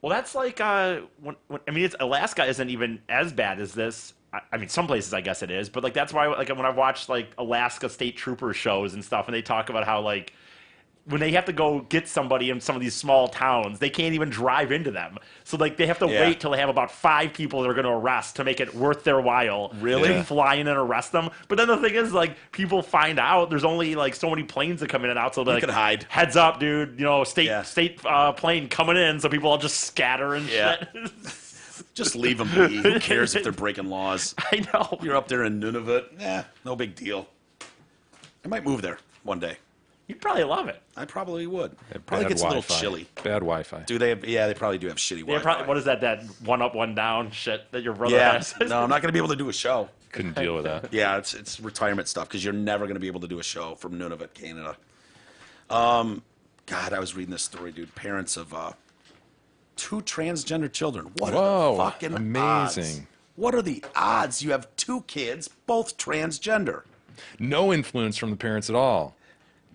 Well, that's like when I mean, it's Alaska isn't even as bad as this. I mean, some places I guess it is, but like that's why like when I watch like Alaska State Trooper shows and stuff, and they talk about how like when they have to go get somebody in some of these small towns, they can't even drive into them. So like they have to Yeah. wait till they have about 5 people they're going to arrest to make it worth their while. Really? To fly in and arrest them. But then the thing is, like people find out there's only like so many planes that come in and out, so they're You like, can hide. heads up, dude. You know, state Yeah. plane coming in, so people all just scatter and Yeah. shit. Just leave them be. Who cares if they're breaking laws? I know. You're up there in Nunavut. No big deal. I might move there one day. You'd probably love it. I probably would. It probably Bad gets a little Wi-Fi. chilly. Bad Wi-Fi. Do they have, yeah, they probably do have shitty Yeah, Wi-Fi. probably. What is that? That one up, one down shit that your brother Yeah. has. No, I'm not going to be able to do a show. Couldn't deal with that. Yeah, it's retirement stuff because you're never going to be able to do a show from Nunavut, Canada. God, I was reading this story, dude. Parents of 2 transgender children. What are Whoa, the fucking amazing. odds? What are the odds you have 2 kids, both transgender? No influence from the parents at all.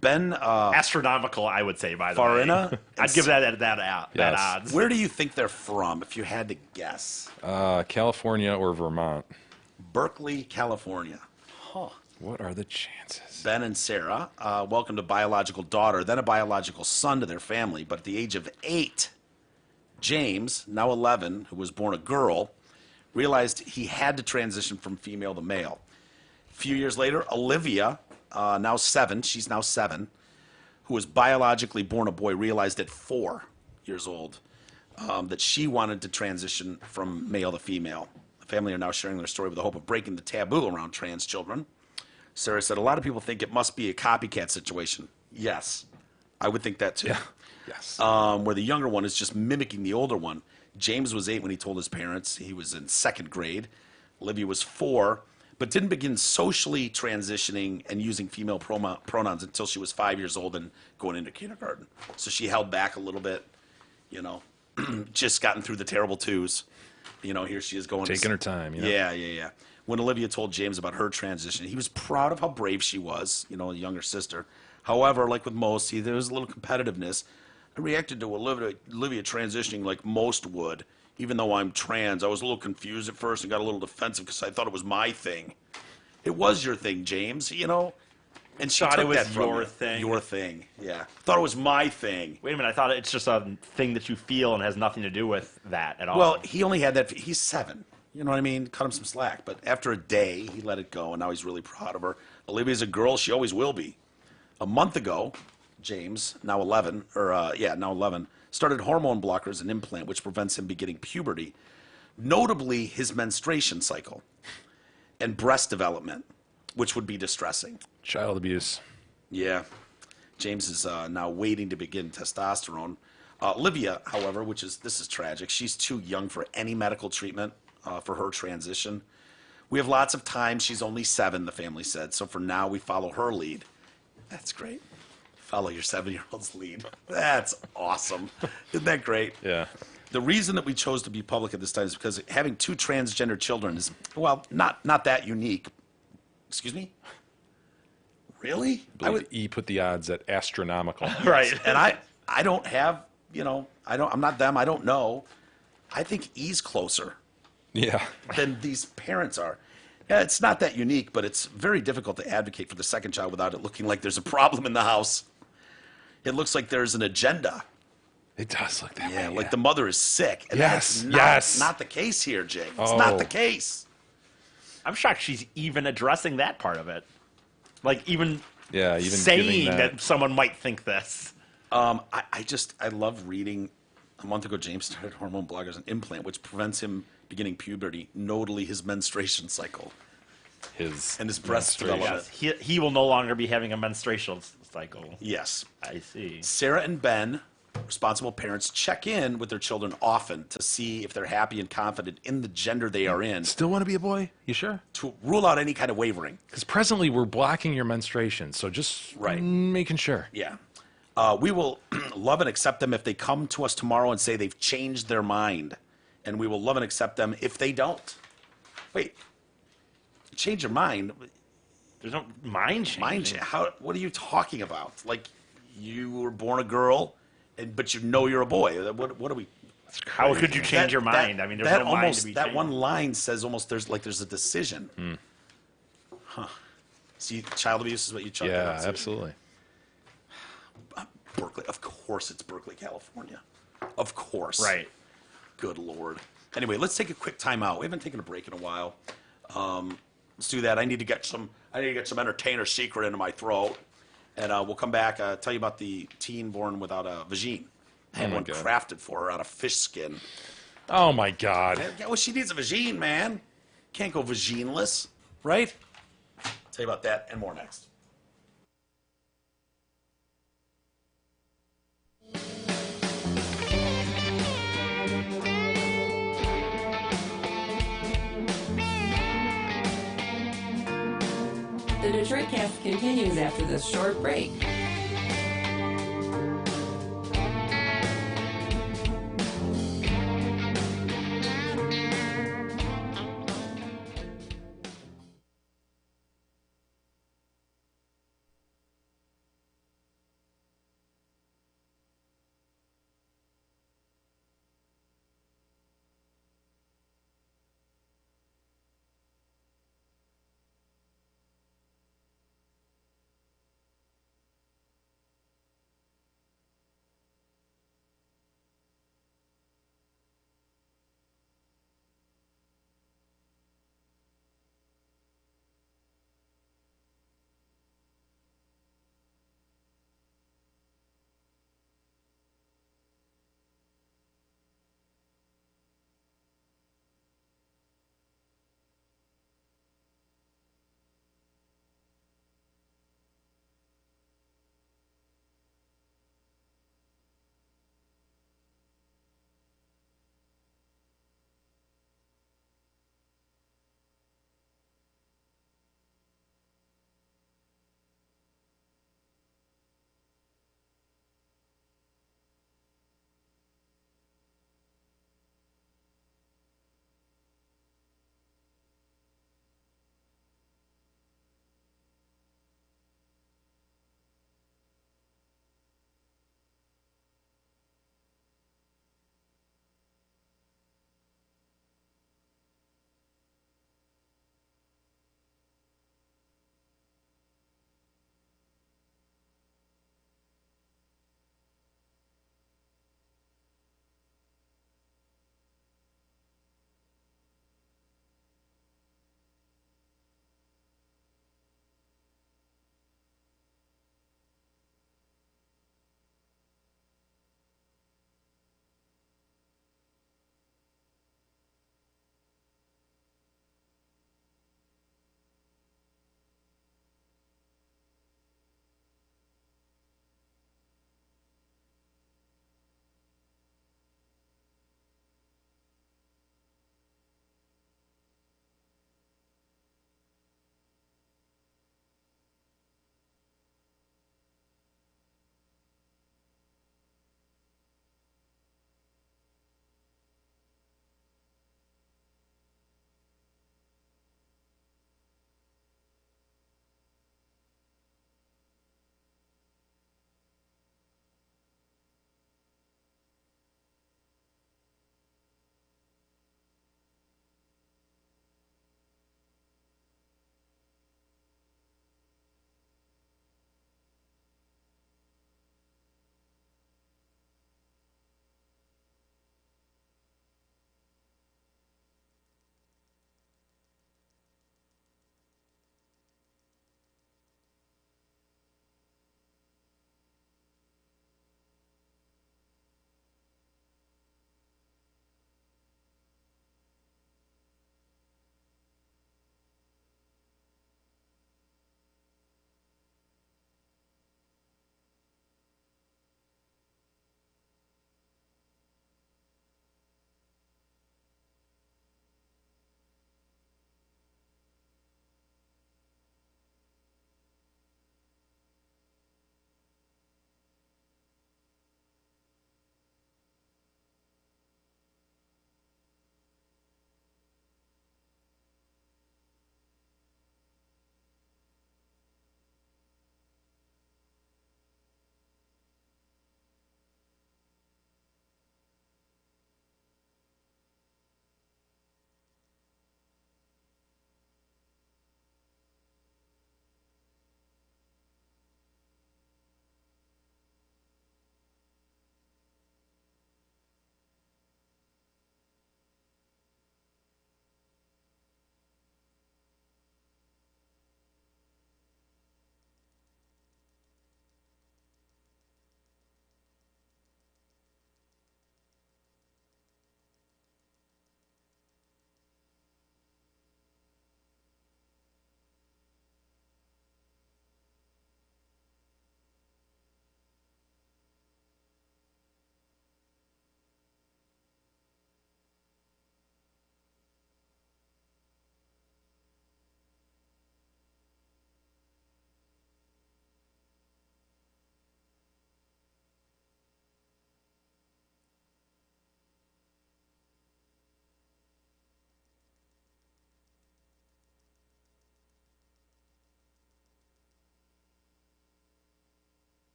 Ben, Astronomical, I would say. By the way, Farina? I'd give that Yes. odds. where do you think they're from, if you had to guess? California or Vermont. Berkeley, California. What are the chances? Ben and Sarah welcomed a biological daughter, then a biological son to their family. But at the age of 8, James, now 11, who was born a girl, realized he had to transition from female to male. A few years later, Olivia, now 7, she's now 7, who was biologically born a boy, realized at 4 years old that she wanted to transition from male to female. The family are now sharing their story with the hope of breaking the taboo around trans children. Sarah said, a lot of people think it must be a copycat situation. Yes, I would think that too. Yes. Where the younger one is just mimicking the older one. James was 8 when he told his parents. He was in 2nd grade. Olivia was 4, but didn't begin socially transitioning and using female pronouns until she was 5 years old and going into kindergarten. So she held back a little bit, you know, just gotten through the terrible 2s. You know, here she is going. Taking her time, you know? Yeah. When Olivia told James about her transition, he was proud of how brave she was, you know, a younger sister. However, like with most, there was a little competitiveness. I reacted to Olivia transitioning like most would. Even though I'm trans, I was a little confused at first and got a little defensive because I thought it was my thing. It was your thing, James, you know? And she Thought took it was that from your you. thing. Your thing, yeah. Thought it was my thing. Wait a minute, I thought it's just a thing that you feel and has nothing to do with that at all. Well, he only had that. He's 7. You know what I mean? Cut him some slack. But after a day, he let it go, and now he's really proud of her. Olivia's a girl. She always will be. A month ago, James, now 11, now 11, started hormone blockers and implant, which prevents him beginning puberty, notably his menstruation cycle and breast development, which would be distressing. Child abuse. Yeah. James is now waiting to begin testosterone. Olivia, however, this is tragic. She's too young for any medical treatment for her transition. We have lots of time. She's only 7, the family said. So for now, we follow her lead. That's great. Follow your 7-year-old's lead. That's awesome. Isn't that great? Yeah. The reason that we chose to be public at this time is because having 2 transgender children is, well, not that unique. Excuse me? Really? I believe E put the odds at astronomical. right. And I don't have, you know, I'm not them. I don't know. I think E's closer Yeah. than these parents are. Yeah, it's not that unique, but it's very difficult to advocate for the second child without it looking like there's a problem in the house. It looks like there's an agenda. It does look that Yeah, way. like the mother is sick. And Yes, that's yes. not the case here, Jay. It's Oh. not the case. I'm shocked she's even addressing that part of it. Like even Yeah, even saying giving that someone might think this. I love reading. A month ago, James started hormone blockers and implant, which prevents him beginning puberty, notably his menstruation cycle his and his breast menstruation. development. Yes, he will no longer be having a menstrual cycle. Yes. I see. Sarah and Ben, responsible parents, check in with their children often to see if they're happy and confident in the gender they are in, Still want to be a boy? You sure? to rule out any kind of wavering. Because presently we're blocking your menstruation, so just Right. making sure. Yeah. We will love and accept them if they come to us tomorrow and say they've changed their mind. And we will love and accept them if they don't. Wait, change your mind. There's no mind change. Mind how? What are you talking about? Like, you were born a girl, but you know you're a boy. What are we? How could you change your mind? I mean, there's that no mind almost to be that changed. one line says almost there's a decision. Huh? See, child abuse is what you chuck Yeah, out to. absolutely. Berkeley, of course, it's Berkeley, California. Of course. Right. Good Lord. Anyway, let's take a quick time out. We haven't taken a break in a while. Let's do that. I need to get some entertainer secret into my throat, and we'll come back. Tell you about the teen born without a vagine. I had my one God. crafted for her out of fish skin. Oh my God. Yeah, well, she needs a vagine, man. Can't go vagineless, right? Tell you about that and more next. The Detroit Cast continues after this short break.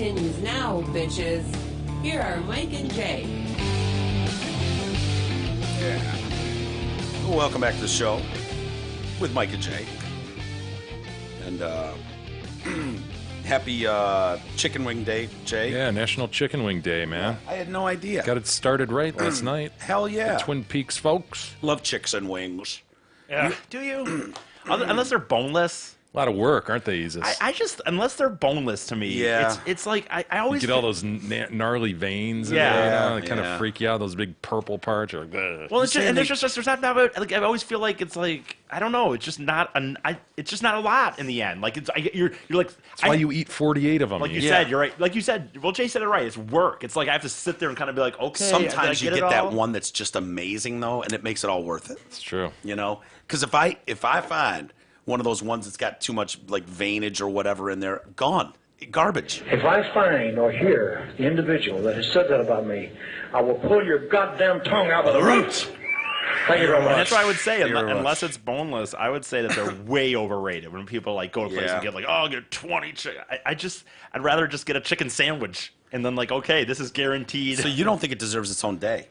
continues now, bitches. Here are Mike and Jay. Welcome back to the show with Mike and Jay. And happy Chicken Wing Day, Jay. Yeah, National Chicken Wing Day, man. I had no idea. Got it started right last night. Hell yeah. The Twin Peaks folks. Love chicks and wings. Yeah. Do you? Unless they're boneless. A lot of work, aren't they, Isis? I just, unless they're boneless to me, Yeah. it's like, I You always get all those gnarly veins in Yeah. there, you know, they kind Yeah. of freak you out, those big purple parts. You're like, ugh. Well, it's just, saying and they- there's not like I always feel like it's like I don't know. It's just not it's just not a lot in the end. Like you're like That's why you eat 48 of them. like you Yeah. said, you're right. Like you said, well, Jay said it right. It's work. It's like I have to sit there and kind of be like, okay. Sometimes did I you it get that all? one that's just amazing, though, and it makes it all worth it. It's true. You know? Because if I find one of those ones that's got too much, like, veinage or whatever in there, gone. Garbage. If I find or hear the individual that has said that about me, I will pull your goddamn tongue out of the roots. Thank you very much. And that's what I would say. You're Unless it's boneless, I would say that they're way overrated. When people like go to places Yeah. and get like, oh, I'll get 20 chicken. I'd rather just get a chicken sandwich and then like, okay, this is guaranteed. So you don't think it deserves its own day?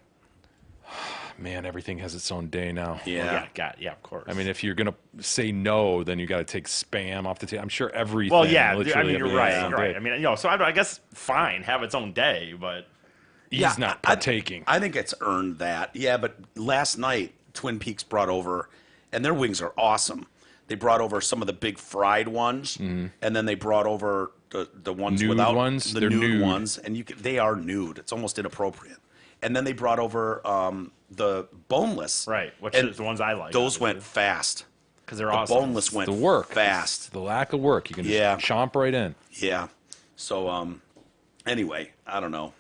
Man, everything has its own day now. Yeah. Yeah, of course. I mean, if you're going to say no, then you got to take Spam off the table. I'm sure everything. well, yeah, I literally mean, you're everything has its right. own You're right. day. I mean, so I guess fine, have its own day, but He's not partaking. I think it's earned that. Yeah, but last night, Twin Peaks brought over, and their wings are awesome. They brought over some of the big fried ones, and then they brought over the ones Nude without ones? the They're nude nude. ones, and they are nude. It's almost inappropriate. And then they brought over the boneless, right, which and is the ones I like. those went fast. because they're The awesome. boneless went the work. fast. The lack of work. You can just Yeah. chomp right in. Yeah. So anyway, I don't know.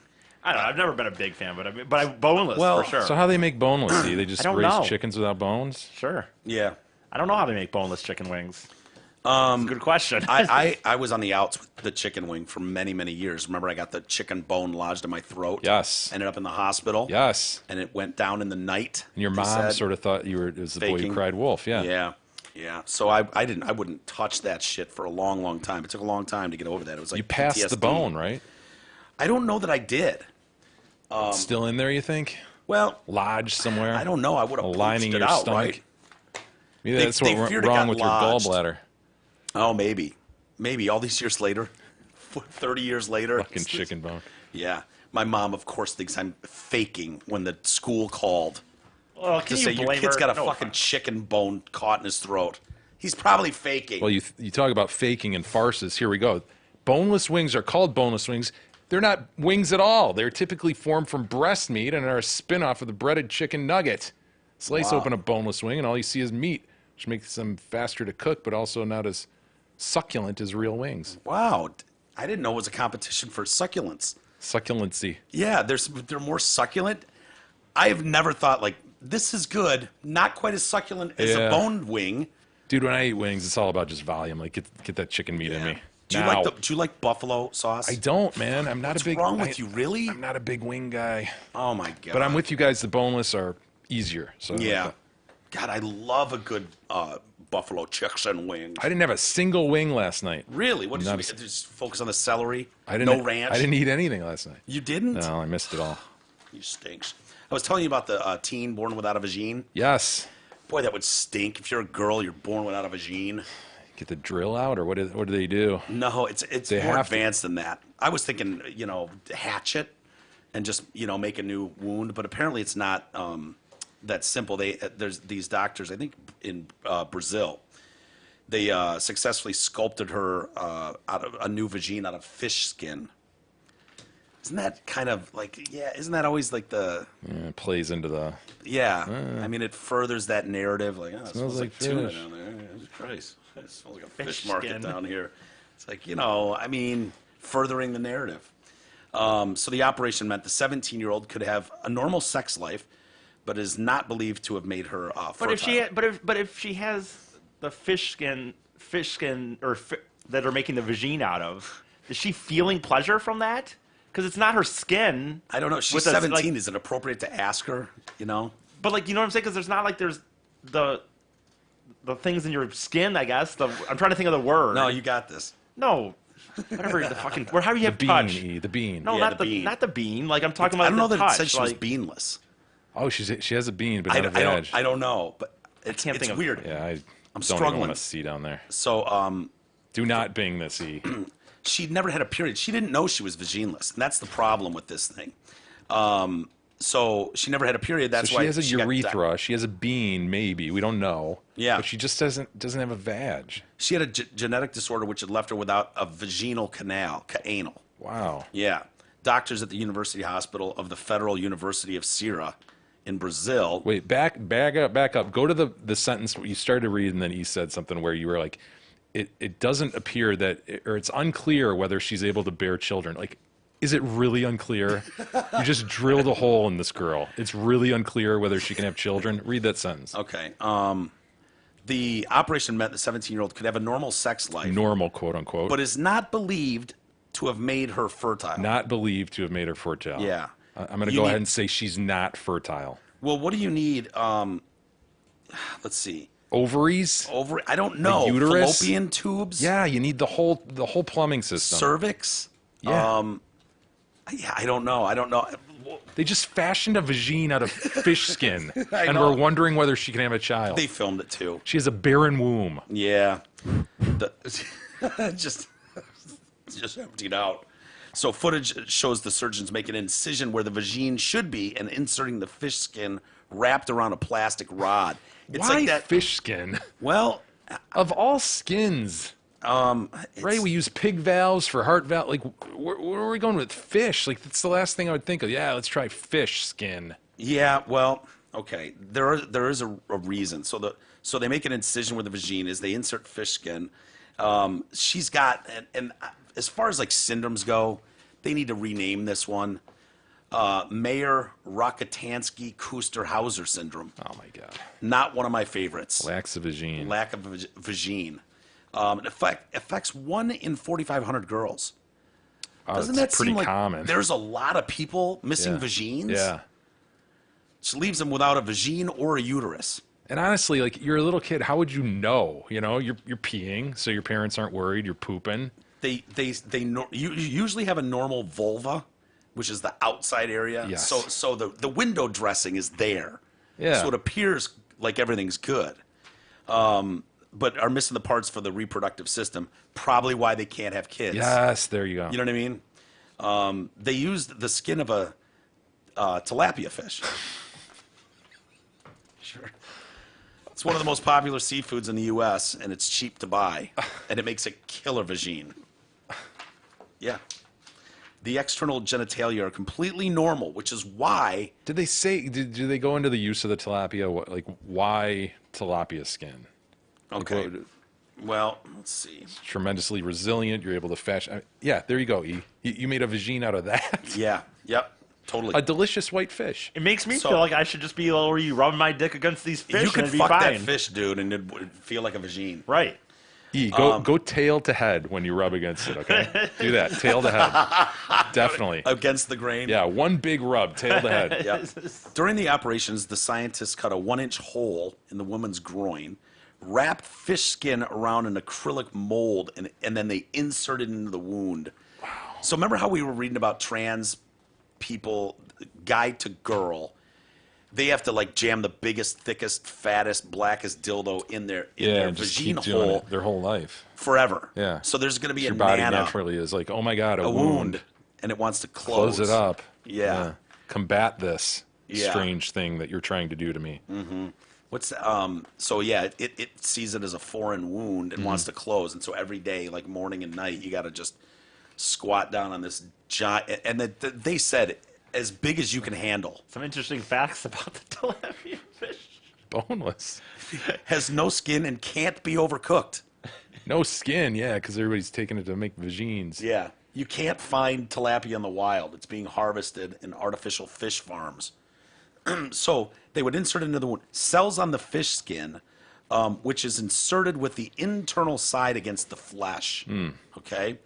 I don't know. I've never been a big fan, but boneless Well, for sure. So how they make boneless? Do they just I don't raise know. chickens without bones? Sure. Yeah. I don't know how they make boneless chicken wings. Good question. I was on the outs with the chicken wing for many, many years. Remember, I got the chicken bone lodged in my throat. Yes. Ended up in the hospital. Yes. And it went down in the night. And your they mom said. sort of thought it was the boy who Faking. cried wolf. Yeah. Yeah. Yeah. So I wouldn't touch that shit for a long, long time. It took a long time to get over that. It was like You passed the PTSD. bone, right? I don't know that I did. It's still in there, you think? Well, Lodged somewhere? I don't know. I would have Lining pooched it your out, stomach? right? Maybe They- that's they what's feared it wrong got with your lodged. gallbladder. Oh, maybe. Maybe all these years later, 30 years later. Fucking chicken bone. Yeah. My mom, of course, thinks I'm faking when the school called well, to can say you your blame kid's her? got a No fucking offense. chicken bone caught in his throat. He's probably faking. Well, you talk about faking and farces. Here we go. Boneless wings are called boneless wings. They're not wings at all. They're typically formed from breast meat and are a spin-off of the breaded chicken nugget. Slice Wow. open a boneless wing, and all you see is meat, which makes them faster to cook, but also not as succulent as real wings. Wow. I didn't know it was a competition for succulents. Succulency. Yeah, they're more succulent. I have never thought, like, this is good, not quite as succulent as Yeah. a boned wing. Dude, when I eat wings, it's all about just volume. Like, get that chicken meat in me. Do you Now. like do you like buffalo sauce? I don't, man. I'm not What's a big. wrong with you, really? I'm not a big wing guy. Oh my god. But I'm with you guys. The boneless are easier. So I like Yeah. that. God, I love a good buffalo chicken wing. I didn't have a single wing last night. Really? What did Not you a- just focus on the celery? I didn't. No ranch. I didn't eat anything last night. You didn't? No, I missed it all. You stinks. I was telling you about the teen born without a vagine. Yes. Boy, that would stink. If you're a girl, you're born without a vagine. Get the drill out, or what do they do? No, it's They more have to. advanced than that. I was thinking, hatch it and just make a new wound, but apparently it's not that simple. There's these doctors, I think in Brazil, they successfully sculpted her out of a new vagine out of fish skin. Isn't that kind of like, isn't that always like the, Yeah, it plays into the. I mean, it furthers that narrative. Like, it smells like tuna fish. down there. Jesus Christ. It smells like a Fish fish market skin. down here. It's like, I mean, furthering the narrative. So the operation meant the 17-year-old could have a normal sex life, but is not believed to have made her fertile. But if she has the fish skin that are making the vagine out of, is she feeling pleasure from that? Because it's not her skin. I don't know. She's with a, 17. like- Is it appropriate to ask her? But like, you know what I'm saying? Because there's not like there's the things in your skin. I guess I'm trying to think of the word. No, you got this. No, whatever the fucking. Where how you have bean, touch? the bean. No, Yeah, not the the bean. not the bean. Like I'm talking about. I don't know the that touch. it said she was like, beanless. Oh, she has a bean, but I, not a I vag. don't I don't know, but can't it's think of- weird. Yeah, I don't even struggling. want to see down there. So Do not Bing this, E. she never had a period. She didn't know she was vagineless, and that's the problem with this thing. So she never had a period. That's So why she has a got urethra. She has a bean, maybe. We don't know. Yeah. But she just doesn't have a vag. She had a genetic disorder which had left her without a vaginal canal, anal. Wow. Yeah. Doctors at the University Hospital of the Federal University of Ceará in Brazil. Wait, back up. Go to the sentence where you started to read, and then he said something where you were like, it doesn't appear that, or it's unclear whether she's able to bear children. Like, is it really unclear? You just drilled a hole in this girl. It's really unclear whether she can have children. Read that sentence. Okay. The operation meant the 17-year-old could have a normal sex life, Normal, quote unquote. but is not believed to have made her fertile. Not believed to have made her fertile. Yeah. I'm going to You go need- ahead and say she's not fertile. Well, what do you need? Let's see. Ovaries? I don't know. uterus? Fallopian tubes? Yeah, you need the whole plumbing system. Cervix? Yeah. Yeah, I don't know. They just fashioned a vagine out of fish skin, I and know. we're wondering whether she can have a child. They filmed it too. She has a barren womb. Yeah. Just emptied out. So footage shows the surgeons make an incision where the vagine should be and inserting the fish skin wrapped around a plastic rod. It's Why like that. fish skin? Well, Of all skins, right? We use pig valves for heart valve. Like, where are we going with fish? Like, that's the last thing I would think of. Yeah, let's try fish skin. yeah, well, okay. There is a reason. So they make an incision where the vagine is. They insert fish skin. She's got, and as far as like syndromes go, they need to rename this one. Mayer Rokitansky Kuster-Hauser syndrome. Oh my god, Not one of my favorites. lacks a vagine. Lack of vagine. It affects 1 in 4,500 girls. Doesn't that That's pretty seem like common? there's a lot of people missing Yeah. vagines? Yeah. Which leaves them without a vagine or a uterus. And honestly, like, you're a little kid, how would you know? You know, you're peeing, so your parents aren't worried. You're pooping. You usually have a normal vulva, which is the outside area. Yes. So the window dressing is there. Yeah. So it appears like everything's good. But are missing the parts for the reproductive system. Probably why they can't have kids. Yes, there you go. You know what I mean? They used the skin of a tilapia fish. Sure. It's one of the most popular seafoods in the U.S., and it's cheap to buy, and it makes a killer vagine. Yeah. The external genitalia are completely normal, which is why Did they say? Do they go into the use of the tilapia? What, like, why tilapia skin? Okay. what- Well, let's see. Tremendously resilient. You're able to fashion. Yeah, there you go. You made a vagine out of that. Yeah. Yep. Totally. A delicious white fish. It makes me So- feel like I should just be rubbing my dick against these fish. You and could it'd be fuck fine. that fish, dude, and it would feel like a vagine. Right. Go tail to head when you rub against it. Okay, do that. Tail to head. Definitely. Against the grain. Yeah, one big rub, tail to head. Yep. During the operations, the scientists cut a 1-inch hole in the woman's groin, wrapped fish skin around an acrylic mold, and then they inserted it into the wound. Wow. So remember how we were reading about trans people, guy to girl? They have to like jam the biggest, thickest, fattest, blackest dildo in their And just keep vagina doing hole it their whole life. forever. Yeah. So there's going to be Your a body nana, naturally is like, oh my god, a wound, and it wants to Close it up. Yeah. Combat this Yeah. strange thing that you're trying to do to me. What's so yeah, it sees it as a foreign wound and wants to close, and so every day, like morning and night, you got to just squat down on this giant. And they said as big as you can handle. Some interesting facts about the tilapia fish. Boneless. Has no skin and can't be overcooked. No skin, yeah, because everybody's taking it to make vagines. Yeah, you can't find tilapia in the wild. It's being harvested in artificial fish farms. So they would insert it into the wound. Cells on the fish skin, which is inserted with the internal side against the flesh. Okay,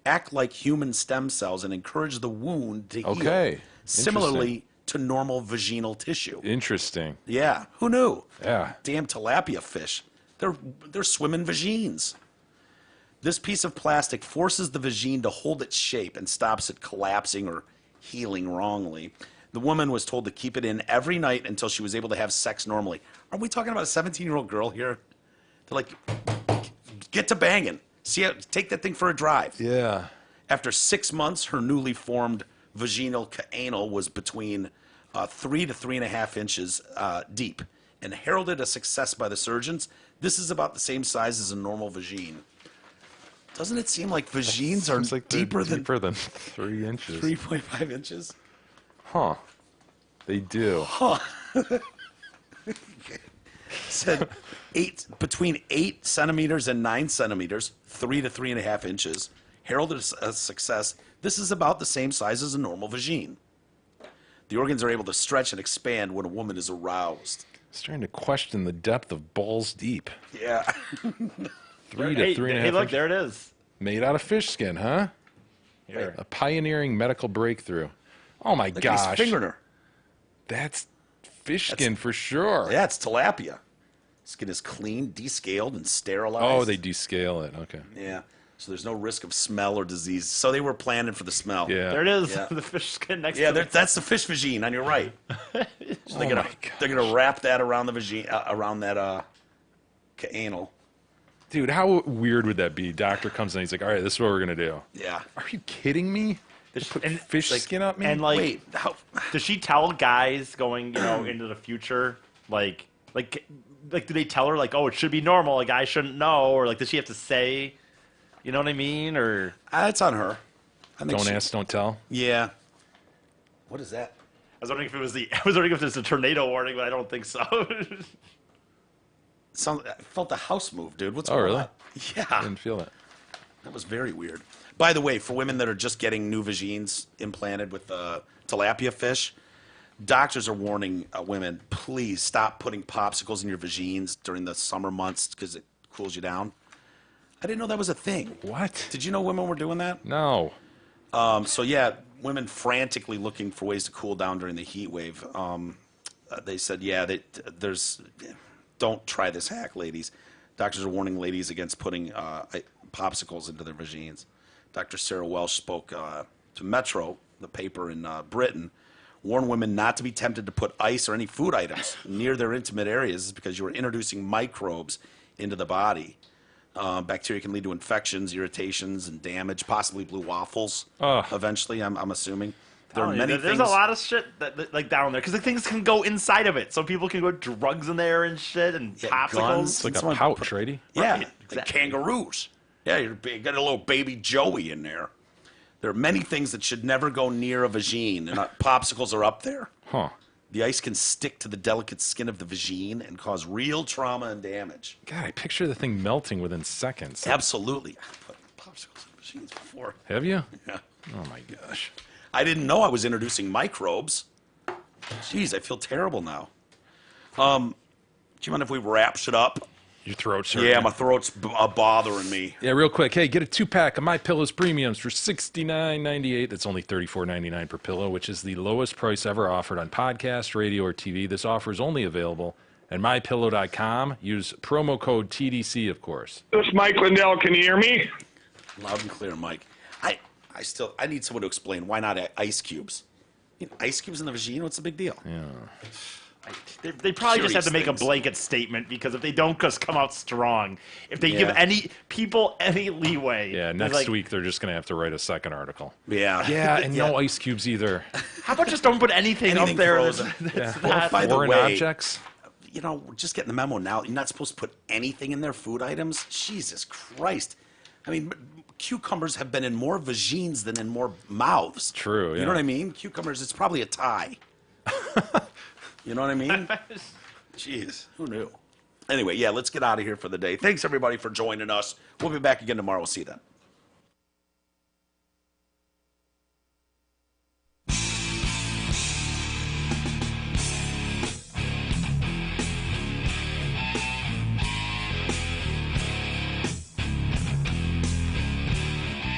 act like human stem cells and encourage the wound to heal. Okay. Similarly to normal vaginal tissue. Interesting. Yeah, who knew? Yeah. Damn tilapia fish. They're swimming vagines. This piece of plastic forces the vagine to hold its shape and stops it collapsing or healing wrongly. The woman was told to keep it in every night until she was able to have sex normally. Are we talking about a 17-year-old girl here? They're like, get to banging. Take that thing for a drive. Yeah. After 6 months, her newly formed vaginal canal was between 3 to 3.5 inches deep and heralded a success by the surgeons. This is about the same size as a normal vagine. Doesn't it seem like vagines are Seems like they're deeper than 3 inches. 3.5 inches? Huh. They do. Said between 8 centimeters and 9 centimeters, 3 to 3.5 inches, heralded a success. This is about the same size as a normal vagine. The organs are able to stretch and expand when a woman is aroused. Starting to question the depth of balls deep. Yeah. 3 to 3.5 Hey, look, inches. there it is. Made out of fish skin, huh? Here. A pioneering medical breakthrough. Oh my Look gosh. at his finger. That's fish skin for sure. Yeah, it's tilapia. Skin is clean, descaled, and sterilized. Oh, they descale it. Okay. Yeah. So there's no risk of smell or disease. So they were planning for the smell. Yeah. There it is. Yeah. The fish skin next Yeah, to it. that's the fish vagine on your right. So they're gonna wrap that around the vagine, around that anal. Dude, how weird would that be? Doctor comes in, he's like, all right, this is what we're going to do. Yeah. Are you kidding me? They put and, fish skin up me? And like, Wait, how? does she tell guys going, into the future, like, do they tell her like, oh, it should be normal, a guy shouldn't know, or like, does she have to say, you know what I mean, or? It's on her. I think Don't ask, don't tell. Yeah. What is that? I was wondering if it's a tornado warning, but I don't think so. I felt the house move, dude. What's Oh, going really? on? Yeah. I didn't feel that. That was very weird. By the way, for women that are just getting new vagines implanted with tilapia fish, doctors are warning women, please stop putting popsicles in your vagines during the summer months because it cools you down. I didn't know that was a thing. What? Did you know women were doing that? No. So yeah, women frantically looking for ways to cool down during the heat wave. They said, don't try this hack, ladies. Doctors are warning ladies against putting popsicles into their vagines. Dr. Sarah Welsh spoke to Metro, the paper in Britain, warned women not to be tempted to put ice or any food items near their intimate areas because you are introducing microbes into the body. Bacteria can lead to infections, irritations, and damage, possibly blue waffles. Eventually, I'm assuming. There are many There's things. a lot of shit that like down there because the things can go inside of it, so people can go drugs in there and shit and popsicles. guns. It's like Someone a pouch, righty? Yeah, Right, like exactly. kangaroos. Yeah, you got a little baby Joey in there. There are many things that should never go near a vagine, and popsicles are up there. Huh. The ice can stick to the delicate skin of the vagine and cause real trauma and damage. God, I picture the thing melting within seconds. Absolutely. I've put popsicles in vagines before. Have you? Yeah. Oh my gosh. I didn't know I was introducing microbes. Jeez, I feel terrible now. Do you mind if we wrap shit up? Your throat's hurting. Yeah, my throat's bothering me. Yeah, real quick. Hey, get a 2-pack of My Pillows Premiums for $69.98. That's only $34.99 per pillow, which is the lowest price ever offered on podcast, radio, or TV. This offer is only available at MyPillow.com. Use promo code TDC, of course. This is Mike Lindell. Can you hear me? Loud and clear, Mike. I need someone to explain why not ice cubes. Ice cubes in the vagine? What's the big deal? Yeah. They probably just have to Curious make a things. blanket statement because if they don't just come out strong, if they give Yeah. any people any leeway, Yeah, they're next like, week they're just going to have to write a second article. Yeah. Yeah, and no ice cubes either. how about just don't put anything Anything up there frozen. that's Well, not- by the Foreign way, objects. we're just getting the memo now. You're not supposed to put anything in their food items. Jesus Christ. I mean, cucumbers have been in more vagines than in more mouths. True, You yeah. know what I mean? Cucumbers, it's probably a tie. You know what I mean? Jeez, who knew? Anyway, yeah, let's get out of here for the day. Thanks, everybody, for joining us. We'll be back again tomorrow. We'll see you then.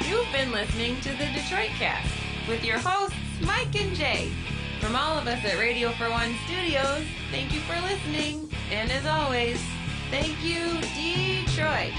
You've been listening to the Detroit Cast with your hosts, Mike and Jay. From all of us at Radio for One Studios, thank you for listening. And as always, thank you, Detroit.